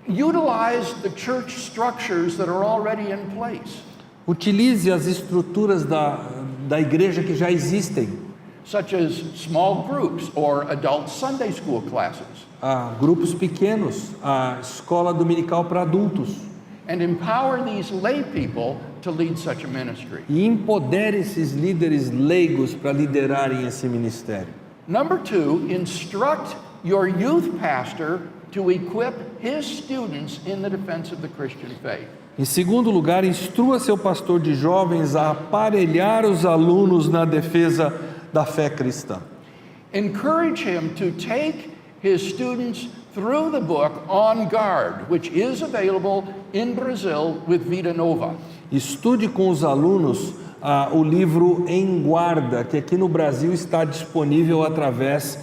Utilize the church structures that are already in place, Utilize as estruturas da igreja que já existem. such as small groups or adult Sunday school classes, Grupos pequenos, a escola dominical para adultos. and empower these lay people to lead such a ministry. E empodere esses líderes leigos para liderarem esse ministério. Number 2, instruct your youth pastor to equip his students in the defense of the Christian faith. Em segundo lugar, instrua seu pastor de jovens a aparelhar os alunos na defesa da fé cristã. Encourage him to take his students through the book On Guard, which is available in Brazil with Vida Nova. Estude com os alunos o livro Em Guarda, que aqui no Brasil está disponível através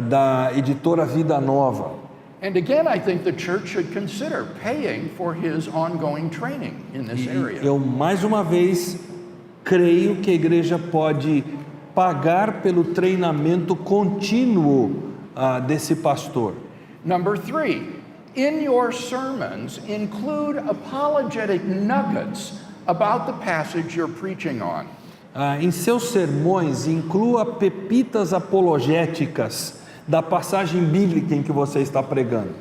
da editora Vida Nova. And again, I think the church should consider paying for his ongoing training in this area. Eu, mais uma vez, creio que a igreja pode pagar pelo treinamento contínuo desse pastor. Number 3, in your sermons, include apologetic nuggets about the passage you're preaching on. Em seus sermões, inclua pepitas apologéticas da passagem bíblica em que você está pregando.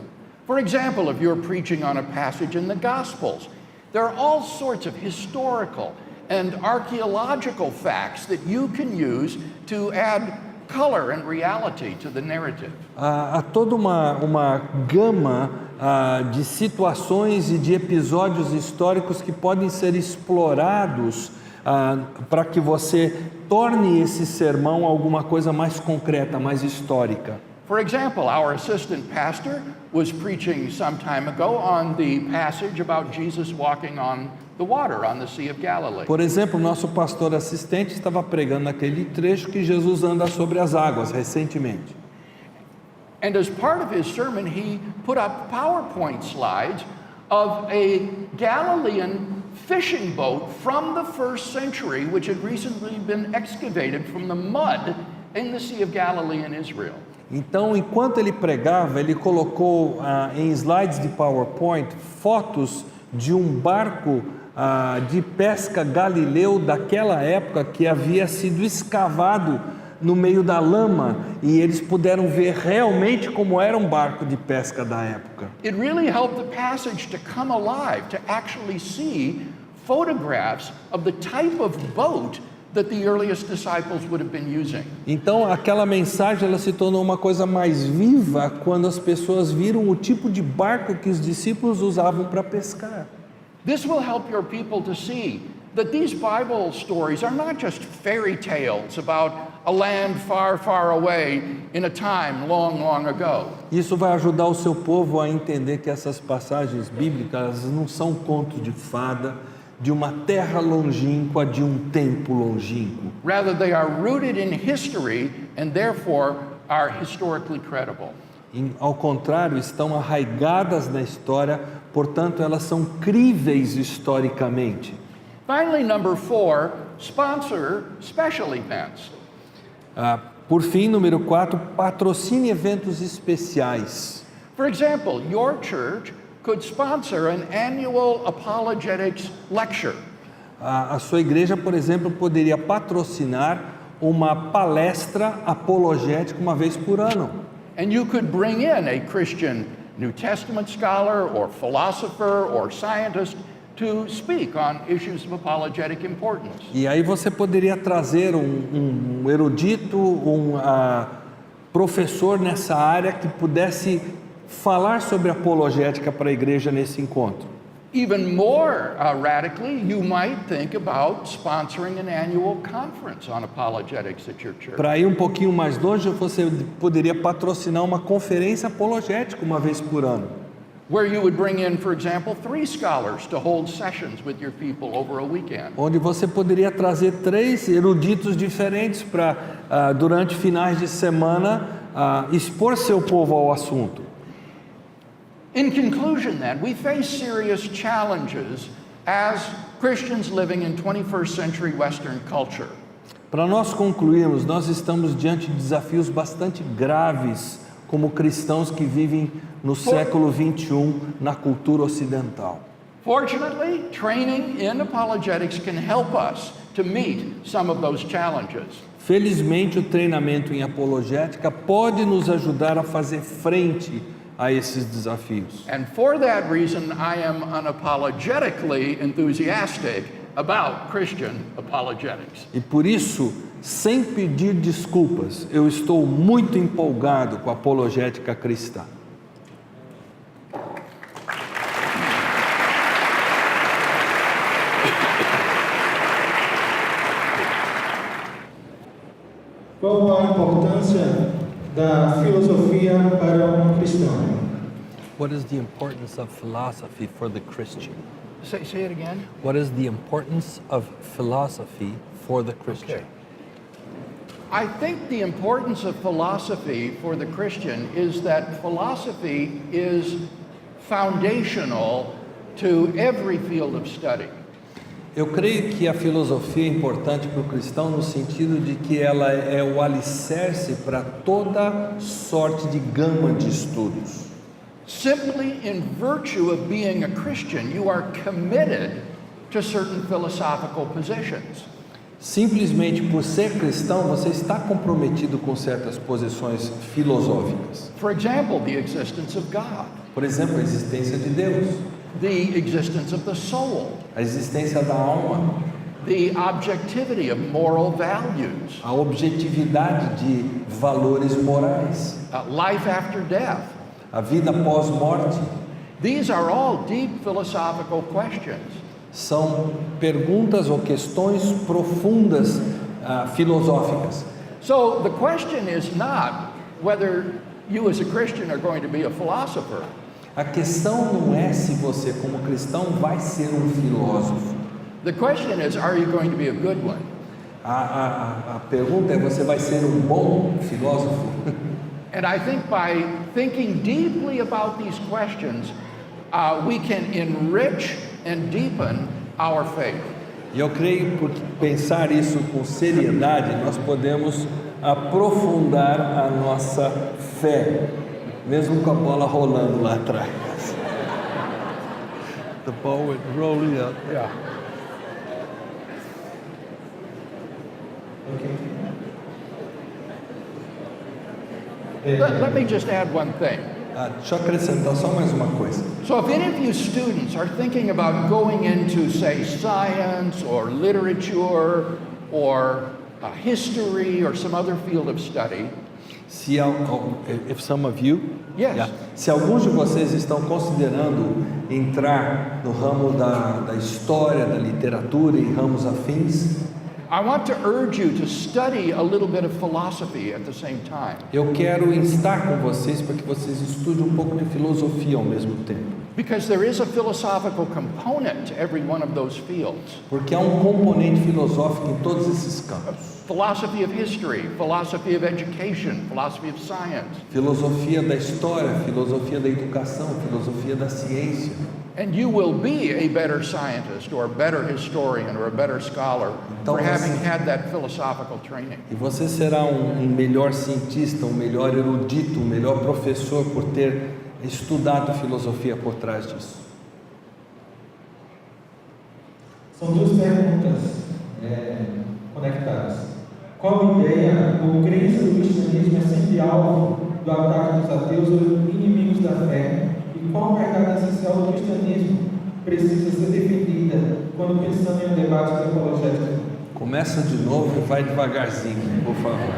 For example, if you're preaching on a passage in the Gospels, there are all sorts of historical and archaeological facts that you can use to add color and reality to the narrative. Há toda uma gama de situações e de episódios históricos que podem ser explorados para que você torne esse sermão alguma coisa mais concreta, mais histórica. For example, our assistant pastor was preaching some time ago on the passage about Jesus walking on the water on the Sea of Galilee. Por exemplo, nosso pastor assistente estava pregando naquele trecho que Jesus anda sobre as águas recentemente. And as part of his sermon, he put up PowerPoint slides of a Galilean fishing boat from the first century, which had recently been excavated from the mud in the Sea of Galilee in Israel. Então, enquanto ele pregava, ele colocou em slides de PowerPoint fotos de um barco de pesca galileu daquela época que havia sido escavado no meio da lama, e eles puderam ver realmente como era um barco de pesca da época. It really helped the passage to come alive, to actually see photographs of the type of boat that the earliest disciples would have been using. Então, aquela mensagem ela se tornou uma coisa mais viva quando as pessoas viram o tipo de barco que os discípulos usavam para pescar. This will help your people to see that these Bible stories are not just fairy tales about a land far, far away in a time long, long ago. Isso vai ajudar o seu povo a entender que essas passagens bíblicas não são contos de fada, de uma terra longínqua, de um tempo longínquo. Rather, they are rooted in history and therefore are historically credible. Ao contrário, estão arraigadas na história, portanto, elas são críveis historicamente. Finally, number 4, sponsor special events. Por fim, número 4, patrocine eventos especiais. For example, your church could sponsor an annual apologetics lecture. A sua igreja, por exemplo, poderia patrocinar uma palestra apologética uma vez por ano. And you could bring in a Christian New Testament scholar or philosopher or scientist to speak on issues of apologetic importance. E aí você poderia trazer um erudito, professor nessa área que pudesse falar sobre apologética para a igreja nesse encontro. Even more radically, you might think about sponsoring an annual conference on apologetics at your church. Para ir um pouquinho mais longe, você poderia patrocinar uma conferência apologética uma vez por ano. Where you would bring in, for example, 3 scholars to hold sessions with your people over a weekend. Onde você poderia trazer 3 eruditos diferentes para, durante finais de semana, expor seu povo ao assunto. In conclusion, then, we face serious challenges as Christians living in 21st century Western culture. Para nós concluirmos, nós estamos diante de desafios bastante graves como cristãos que vivem no século 21 na cultura ocidental. Fortunately, training in apologetics can help us to meet some of those challenges. Felizmente, o treinamento em apologética pode nos ajudar a fazer frente a esses desafios. And for that reason, I am unapologetically enthusiastic about Christian apologetics. E por isso, sem pedir desculpas, eu estou muito empolgado com a apologética cristã. Qual a importância da filosofia para cristão? What is the importance of philosophy for the Christian? Say it again. What is the importance of philosophy for the Christian? Okay. I think the importance of philosophy for the Christian is that philosophy is foundational to every field of study. Eu creio que a filosofia é importante para o cristão no sentido de que ela é o alicerce para toda sorte de gama de estudos. Simply in virtue of being a Christian, you are committed to certain philosophical positions. Simplesmente por ser cristão, você está comprometido com certas posições filosóficas. For example, the existence of God, Por exemplo, a existência de Deus, the existence of the soul, a existência da alma, the objectivity of moral values, a objetividade de valores morais, life after death, a vida pós-morte, These are all deep philosophical questions. São perguntas ou questões profundas filosóficas. So the question is not whether you as a Christian are going to be a philosopher. A questão não é se você, como cristão, vai ser um filósofo. The question is, are you going to be a good one? A pergunta é: você vai ser um bom filósofo? And I think by thinking deeply about these questions, we can enrich and deepen our faith. E eu creio, por pensar isso com seriedade, nós podemos aprofundar a nossa fé, mesmo com a bola rolando lá atrás. The ball went rolling up. Yeah. Let me just add one thing. Deixa eu acrescentar só mais uma coisa. So if any of you students are thinking about going into, say, science or literature or history or some other field of study, If some of you, yes. Se alguns de vocês estão considerando entrar no ramo da história, da literatura e ramos afins, I want to urge you to study a little bit of philosophy at the same time. eu quero instar com vocês para que vocês estudem um pouco de filosofia ao mesmo tempo. Because there is a philosophical component to every one of those fields. Porque há um componente filosófico em todos esses campos. Philosophy of history, philosophy of education, philosophy of science. Filosofia da história, filosofia da educação, filosofia da ciência. And you will be a better scientist or a better historian or a better scholar for having had that philosophical training. E você será um melhor cientista, um melhor erudito, um melhor professor por ter estudado filosofia por trás disso. São duas perguntas conectadas. Qual ideia ou crença do cristianismo é sempre alvo do ataque dos ateus ou inimigos da fé? E qual verdade essencial do cristianismo precisa ser defendida quando pensamos em um debate apologético? Começa de novo e vai devagarzinho, por favor.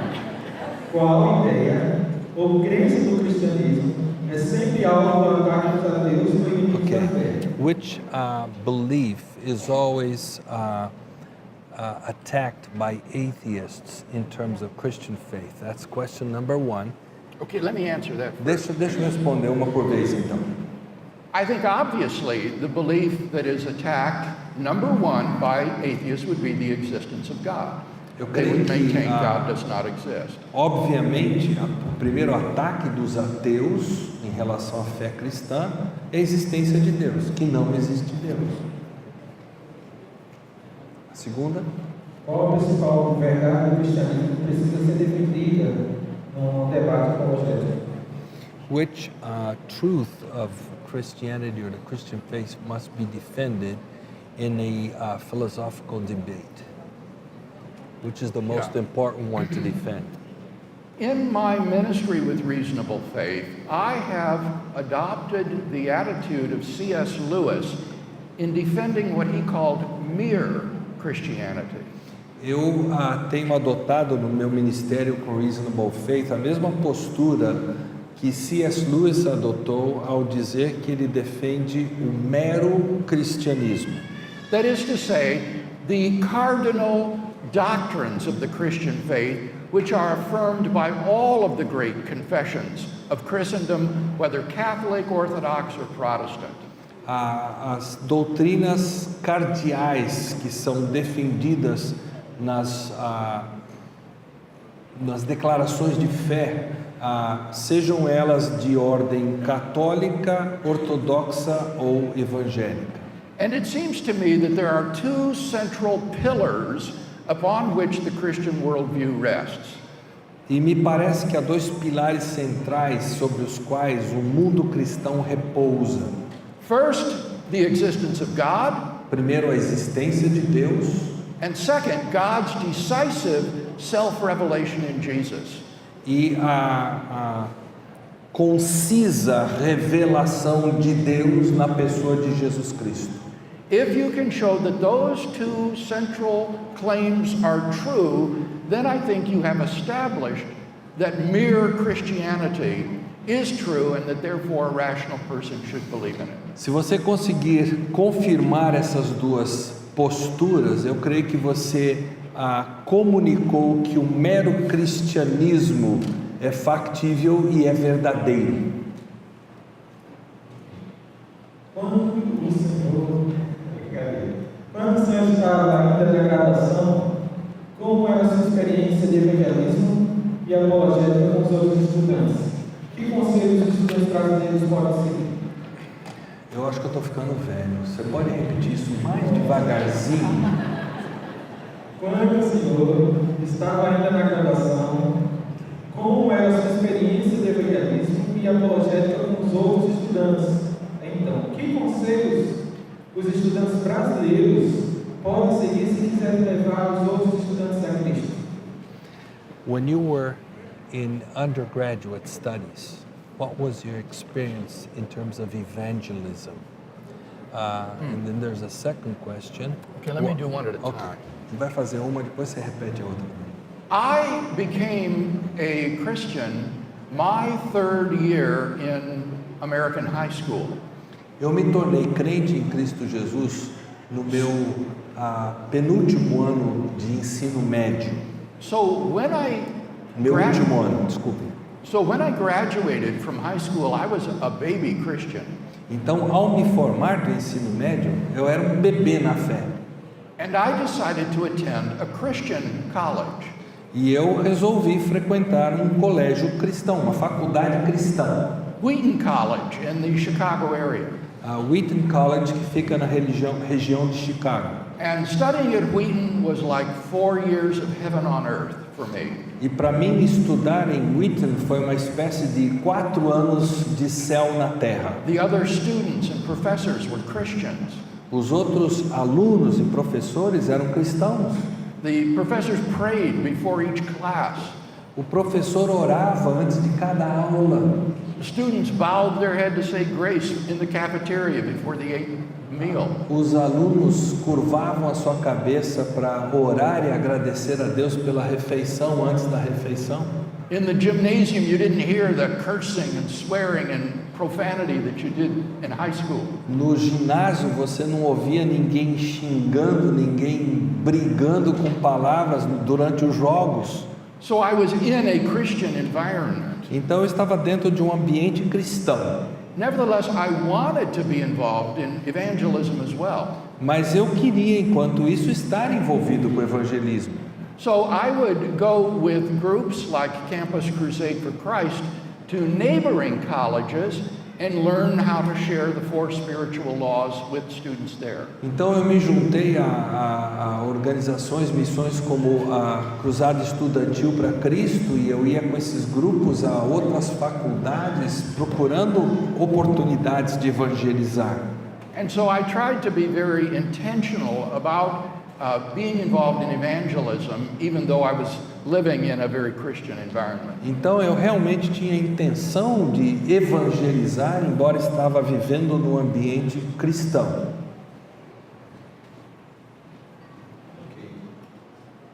Qual ideia ou crença do cristianismo é sempre alvo do ataque dos ateus ou inimigos da fé? Which belief is always attacked by atheists in terms of Christian faith? That's question number one. Okay, let me answer that first. Deixa eu responder uma por vez, então. I think obviously the belief that is attacked, number one, by atheists would be the existence of God. Eu They creio would que, maintain God does not exist. obviamente, o primeiro ataque dos ateus em relação à fé cristã é a existência de Deus, que não existe Deus. A segunda? Qual a principal verdade do cristianismo que precisa ser defendida num debate apologético? Which truth of Christianity or the Christian faith must be defended in a philosophical debate? Which is the most important one to defend? In my ministry with Reasonable Faith, I have adopted the attitude of C.S. Lewis in defending what he called mere Christianity. Eu tenho adotado no meu ministério com Reasonable Faith a mesma postura que C.S. Lewis adotou ao dizer que ele defende o mero cristianismo. That is to say, the cardinal doctrines of the Christian faith, which are affirmed by all of the great confessions of Christendom, whether Catholic, Orthodox, or Protestant. As doutrinas cardeais que são defendidas nas declarações de fé, sejam elas de ordem católica, ortodoxa ou evangélica. And it seems to me that there are two central pillars upon which the Christian worldview rests. E me parece que há dois pilares centrais sobre os quais o mundo cristão repousa. First, the existence of God, Primeiro, a existência de Deus. and second, God's decisive self-revelation in Jesus. E a concisa revelação de Deus na pessoa de Jesus Cristo. If you can show that those two central claims are true, then I think you have established that mere Christianity is true and that therefore a rational person should believe in it. Se você conseguir confirmar essas duas posturas, eu creio que você comunicou que o mero cristianismo é factível e é verdadeiro. Quando o senhor estava ainda na graduação, como era a sua experiência de evangelismo e apologética com os outros estudantes? Que conselhos os estudantes brasileiros podem seguir? Eu acho que eu estou ficando velho. Você pode repetir isso mais devagarzinho? Quando o senhor estava ainda na graduação, como era a sua experiência de evangelismo e apologética com os outros estudantes? Então, que conselhos os estudantes brasileiros podem seguir se quiserem levar os outros estudantes a Cristo? When you were in undergraduate studies, what was your experience in terms of evangelism? And then there's a second question. Okay, let me do one at a time. Vai fazer uma, depois você repete a outra. I became a Christian my third year in American high school. Eu me tornei crente em Cristo Jesus no meu penúltimo ano de ensino médio. So when I Último ano, desculpe. So when I graduated from high school, I was a baby Christian. Então, ao me formar do ensino médio, eu era um bebê na fé. And I decided to attend a Christian college. E eu resolvi frequentar um colégio cristão, uma faculdade cristã. Wheaton College in the Chicago area. A Wheaton College, que fica na região de Chicago. And studying at Wheaton was like 4 years of heaven on earth for me. E para mim, estudar em Wheaton foi uma espécie de 4 anos de céu na terra. The other students and professors were Christians. Os outros alunos e professores eram cristãos. The professors prayed before each class. O professor orava antes de cada aula. The students bowed their head to say grace in the cafeteria before they ate meal. Os alunos curvavam a sua cabeça para orar e agradecer a Deus pela refeição antes da refeição. In the gymnasium, you didn't hear the cursing and swearing and profanity that you did in high school. No ginásio, você não ouvia ninguém xingando, ninguém brigando com palavras durante os jogos. So I was in a Christian environment. Então eu estava dentro de um ambiente cristão. Nevertheless, I wanted to be involved in evangelism as well. Mas eu queria, enquanto isso, estar envolvido com o evangelismo. So I would go with groups like Campus Crusade for Christ to neighboring colleges and learn how to share the 4 spiritual laws with students there. Então eu me juntei a organizações, missões como a Cruzada Estudantil para Cristo, e eu ia com esses grupos a outras faculdades procurando oportunidades de evangelizar. And so I tried to be very intentional about being involved in evangelism, even though I was living in a very Christian environment. Então eu realmente tinha a intenção de evangelizar, embora estava vivendo num ambiente cristão.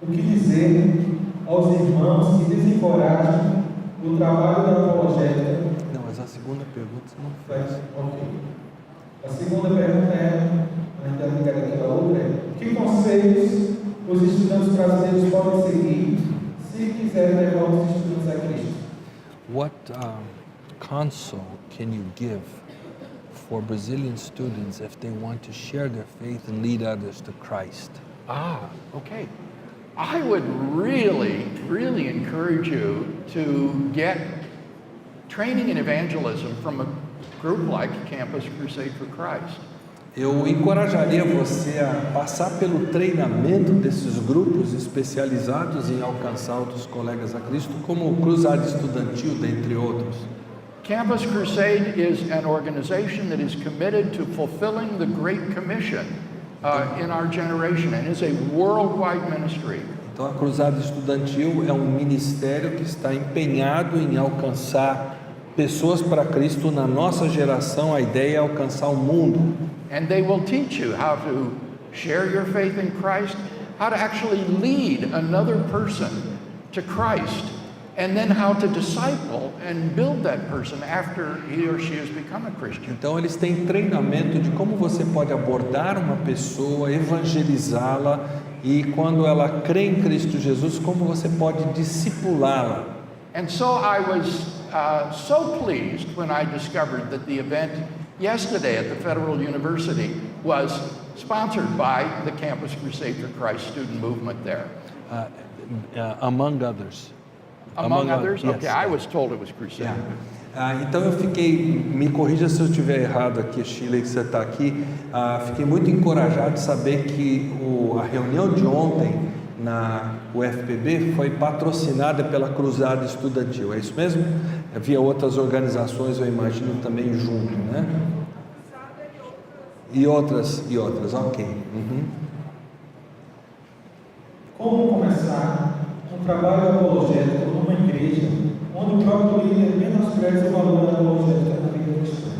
O que dizer aos irmãos que desencorajam o trabalho da apologética? Não, mas a segunda pergunta você não fez. Ok. A segunda pergunta ainda ligada àquela outra, que conselhos os estudantes brasileiros podem seguir se quiserem levar os estudantes a Cristo? What counsel can you give for Brazilian students if they want to share their faith and lead others to Christ? Okay. I would really, really encourage you to get training in evangelism from a group like Campus Crusade for Christ. Eu encorajaria você a passar pelo treinamento desses grupos especializados em alcançar outros colegas a Cristo, como o Cruzada Estudantil, dentre outros. Campus Crusade is an organization that is committed to fulfilling the Great Commission in our generation and is a worldwide ministry. Então a Cruzada Estudantil é um ministério que está empenhado em alcançar pessoas para Cristo na nossa geração. A ideia é alcançar o mundo. And they will teach you how to share your faith in Christ, how to actually lead another person to Christ and then how to disciple and build that person after he or she has become a Christian. Então eles têm treinamento de como você pode abordar uma pessoa, evangelizá-la e quando ela crê em Cristo Jesus, como você pode discipulá-la. And so I was so pleased when I discovered that the event yesterday at the Federal University was sponsored by the Campus Crusade for Christ student movement there. Among others. Among others? Yes. Okay, I was told it was Crusade. Então eu fiquei, me corrija se eu estiver errado aqui, Shirley, que você está aqui, fiquei muito encorajado de saber que a reunião de ontem na UFPB foi patrocinada pela Cruzada Estudantil, é isso mesmo? Havia outras organizações, eu imagino, também junto, né? E outras, ok. Uhum. Como começar um trabalho apologético numa igreja onde o próprio líder menospreza o valor da apologética na vida cristã?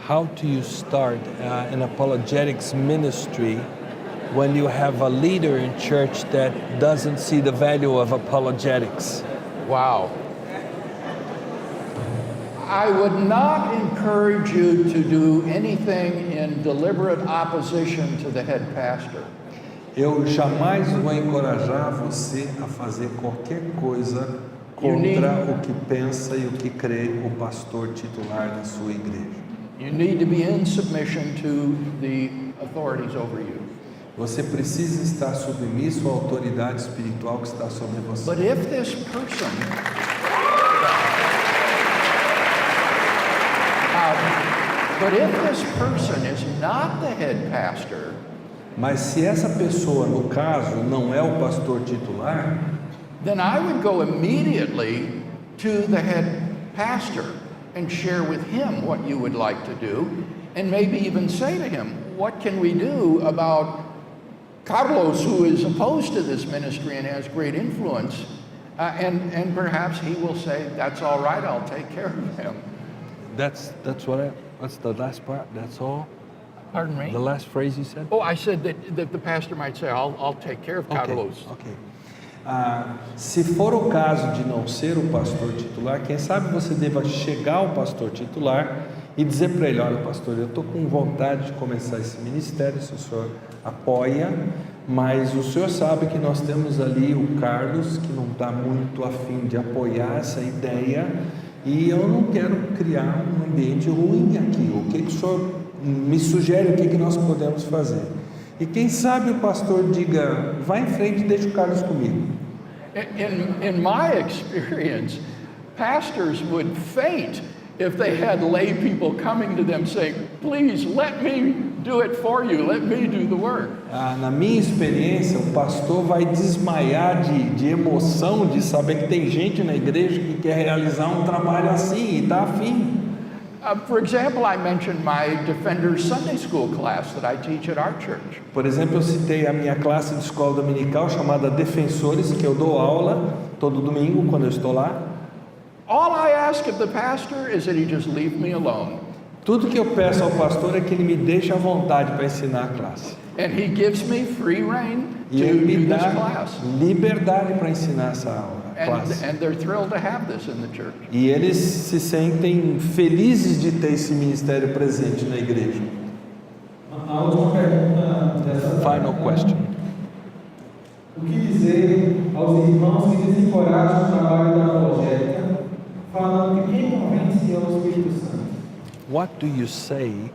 How do you start an apologetics ministry when you have a leader in church that doesn't see the value of apologetics? Wow. I would not encourage you to do anything in deliberate opposition to the head pastor. Eu jamais vou encorajar você a fazer qualquer coisa contra o que pensa e o que crê o pastor titular da sua igreja. You need to be in submission to the authorities over you. Você precisa estar submisso à autoridade espiritual que está sobre você. But if this person is not the head pastor, Mas se essa pessoa, no caso, não é o pastor titular, then I would go immediately to the head pastor and share with him what you would like to do, and maybe even say to him, what can we do about Carlos, who is opposed to this ministry and has great influence, and perhaps he will say, that's all right, I'll take care of him. What's the last part? That's all? Pardon me? The last phrase you said? Oh, I said that the pastor might say, I'll take care of Carlos. Ok. Se for o caso de não ser o pastor titular, quem sabe você deva chegar ao pastor titular e dizer para ele, olha pastor, eu estou com vontade de começar esse ministério, se o senhor apoia, mas o senhor sabe que nós temos ali o Carlos, que não está muito afim de apoiar essa ideia, e eu não quero criar um ambiente ruim aqui. O que o senhor me sugere, o que nós podemos fazer? E quem sabe o pastor diga, vai em frente e deixa o Carlos comigo. In my experience, pastors would faint if they had lay people coming to them saying, please let me do it for you, let me do the work. Na minha experiência, o pastor vai desmaiar de emoção de saber que tem gente na igreja que quer realizar um trabalho assim e está afim. For example, I mentioned my Defenders Sunday School class that I teach at our church. Por exemplo, eu citei a minha classe de escola dominical chamada Defensores, que eu dou aula todo domingo quando eu estou lá. All I ask of the pastor is that he just leave me alone. Tudo que eu peço ao pastor é que ele me deixe à vontade para ensinar a classe. And he gives me free rein E ele me to do this dá class. liberdade para ensinar essa aula, classe. And they're thrilled to have this in the church. E eles se sentem felizes de ter esse ministério presente na igreja. A última pergunta dessa Final question. O que dizer aos irmãos que desencorajam o trabalho da apologética, falando que quem convence é o Espírito Santo? What do you say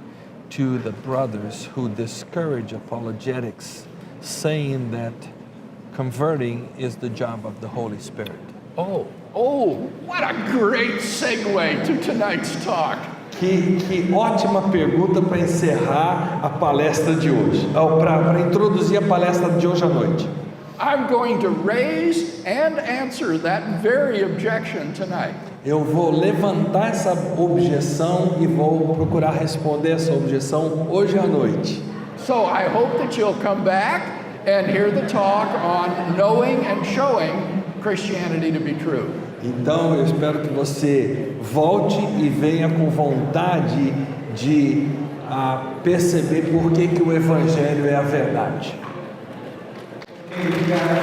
to the brothers who discourage apologetics, saying that converting is the job of the Holy Spirit? Oh, what a great segue to tonight's talk. Que ótima pergunta para encerrar a palestra de hoje, para introduzir a palestra de hoje à noite. I'm going to raise and answer that very objection tonight. Eu vou levantar essa objeção e vou procurar responder essa objeção hoje à noite. So I hope that you'll come back and hear the talk on knowing and showing Christianity to be true. Então eu espero que você volte e venha com vontade de perceber por que o Evangelho é a verdade. Obrigado.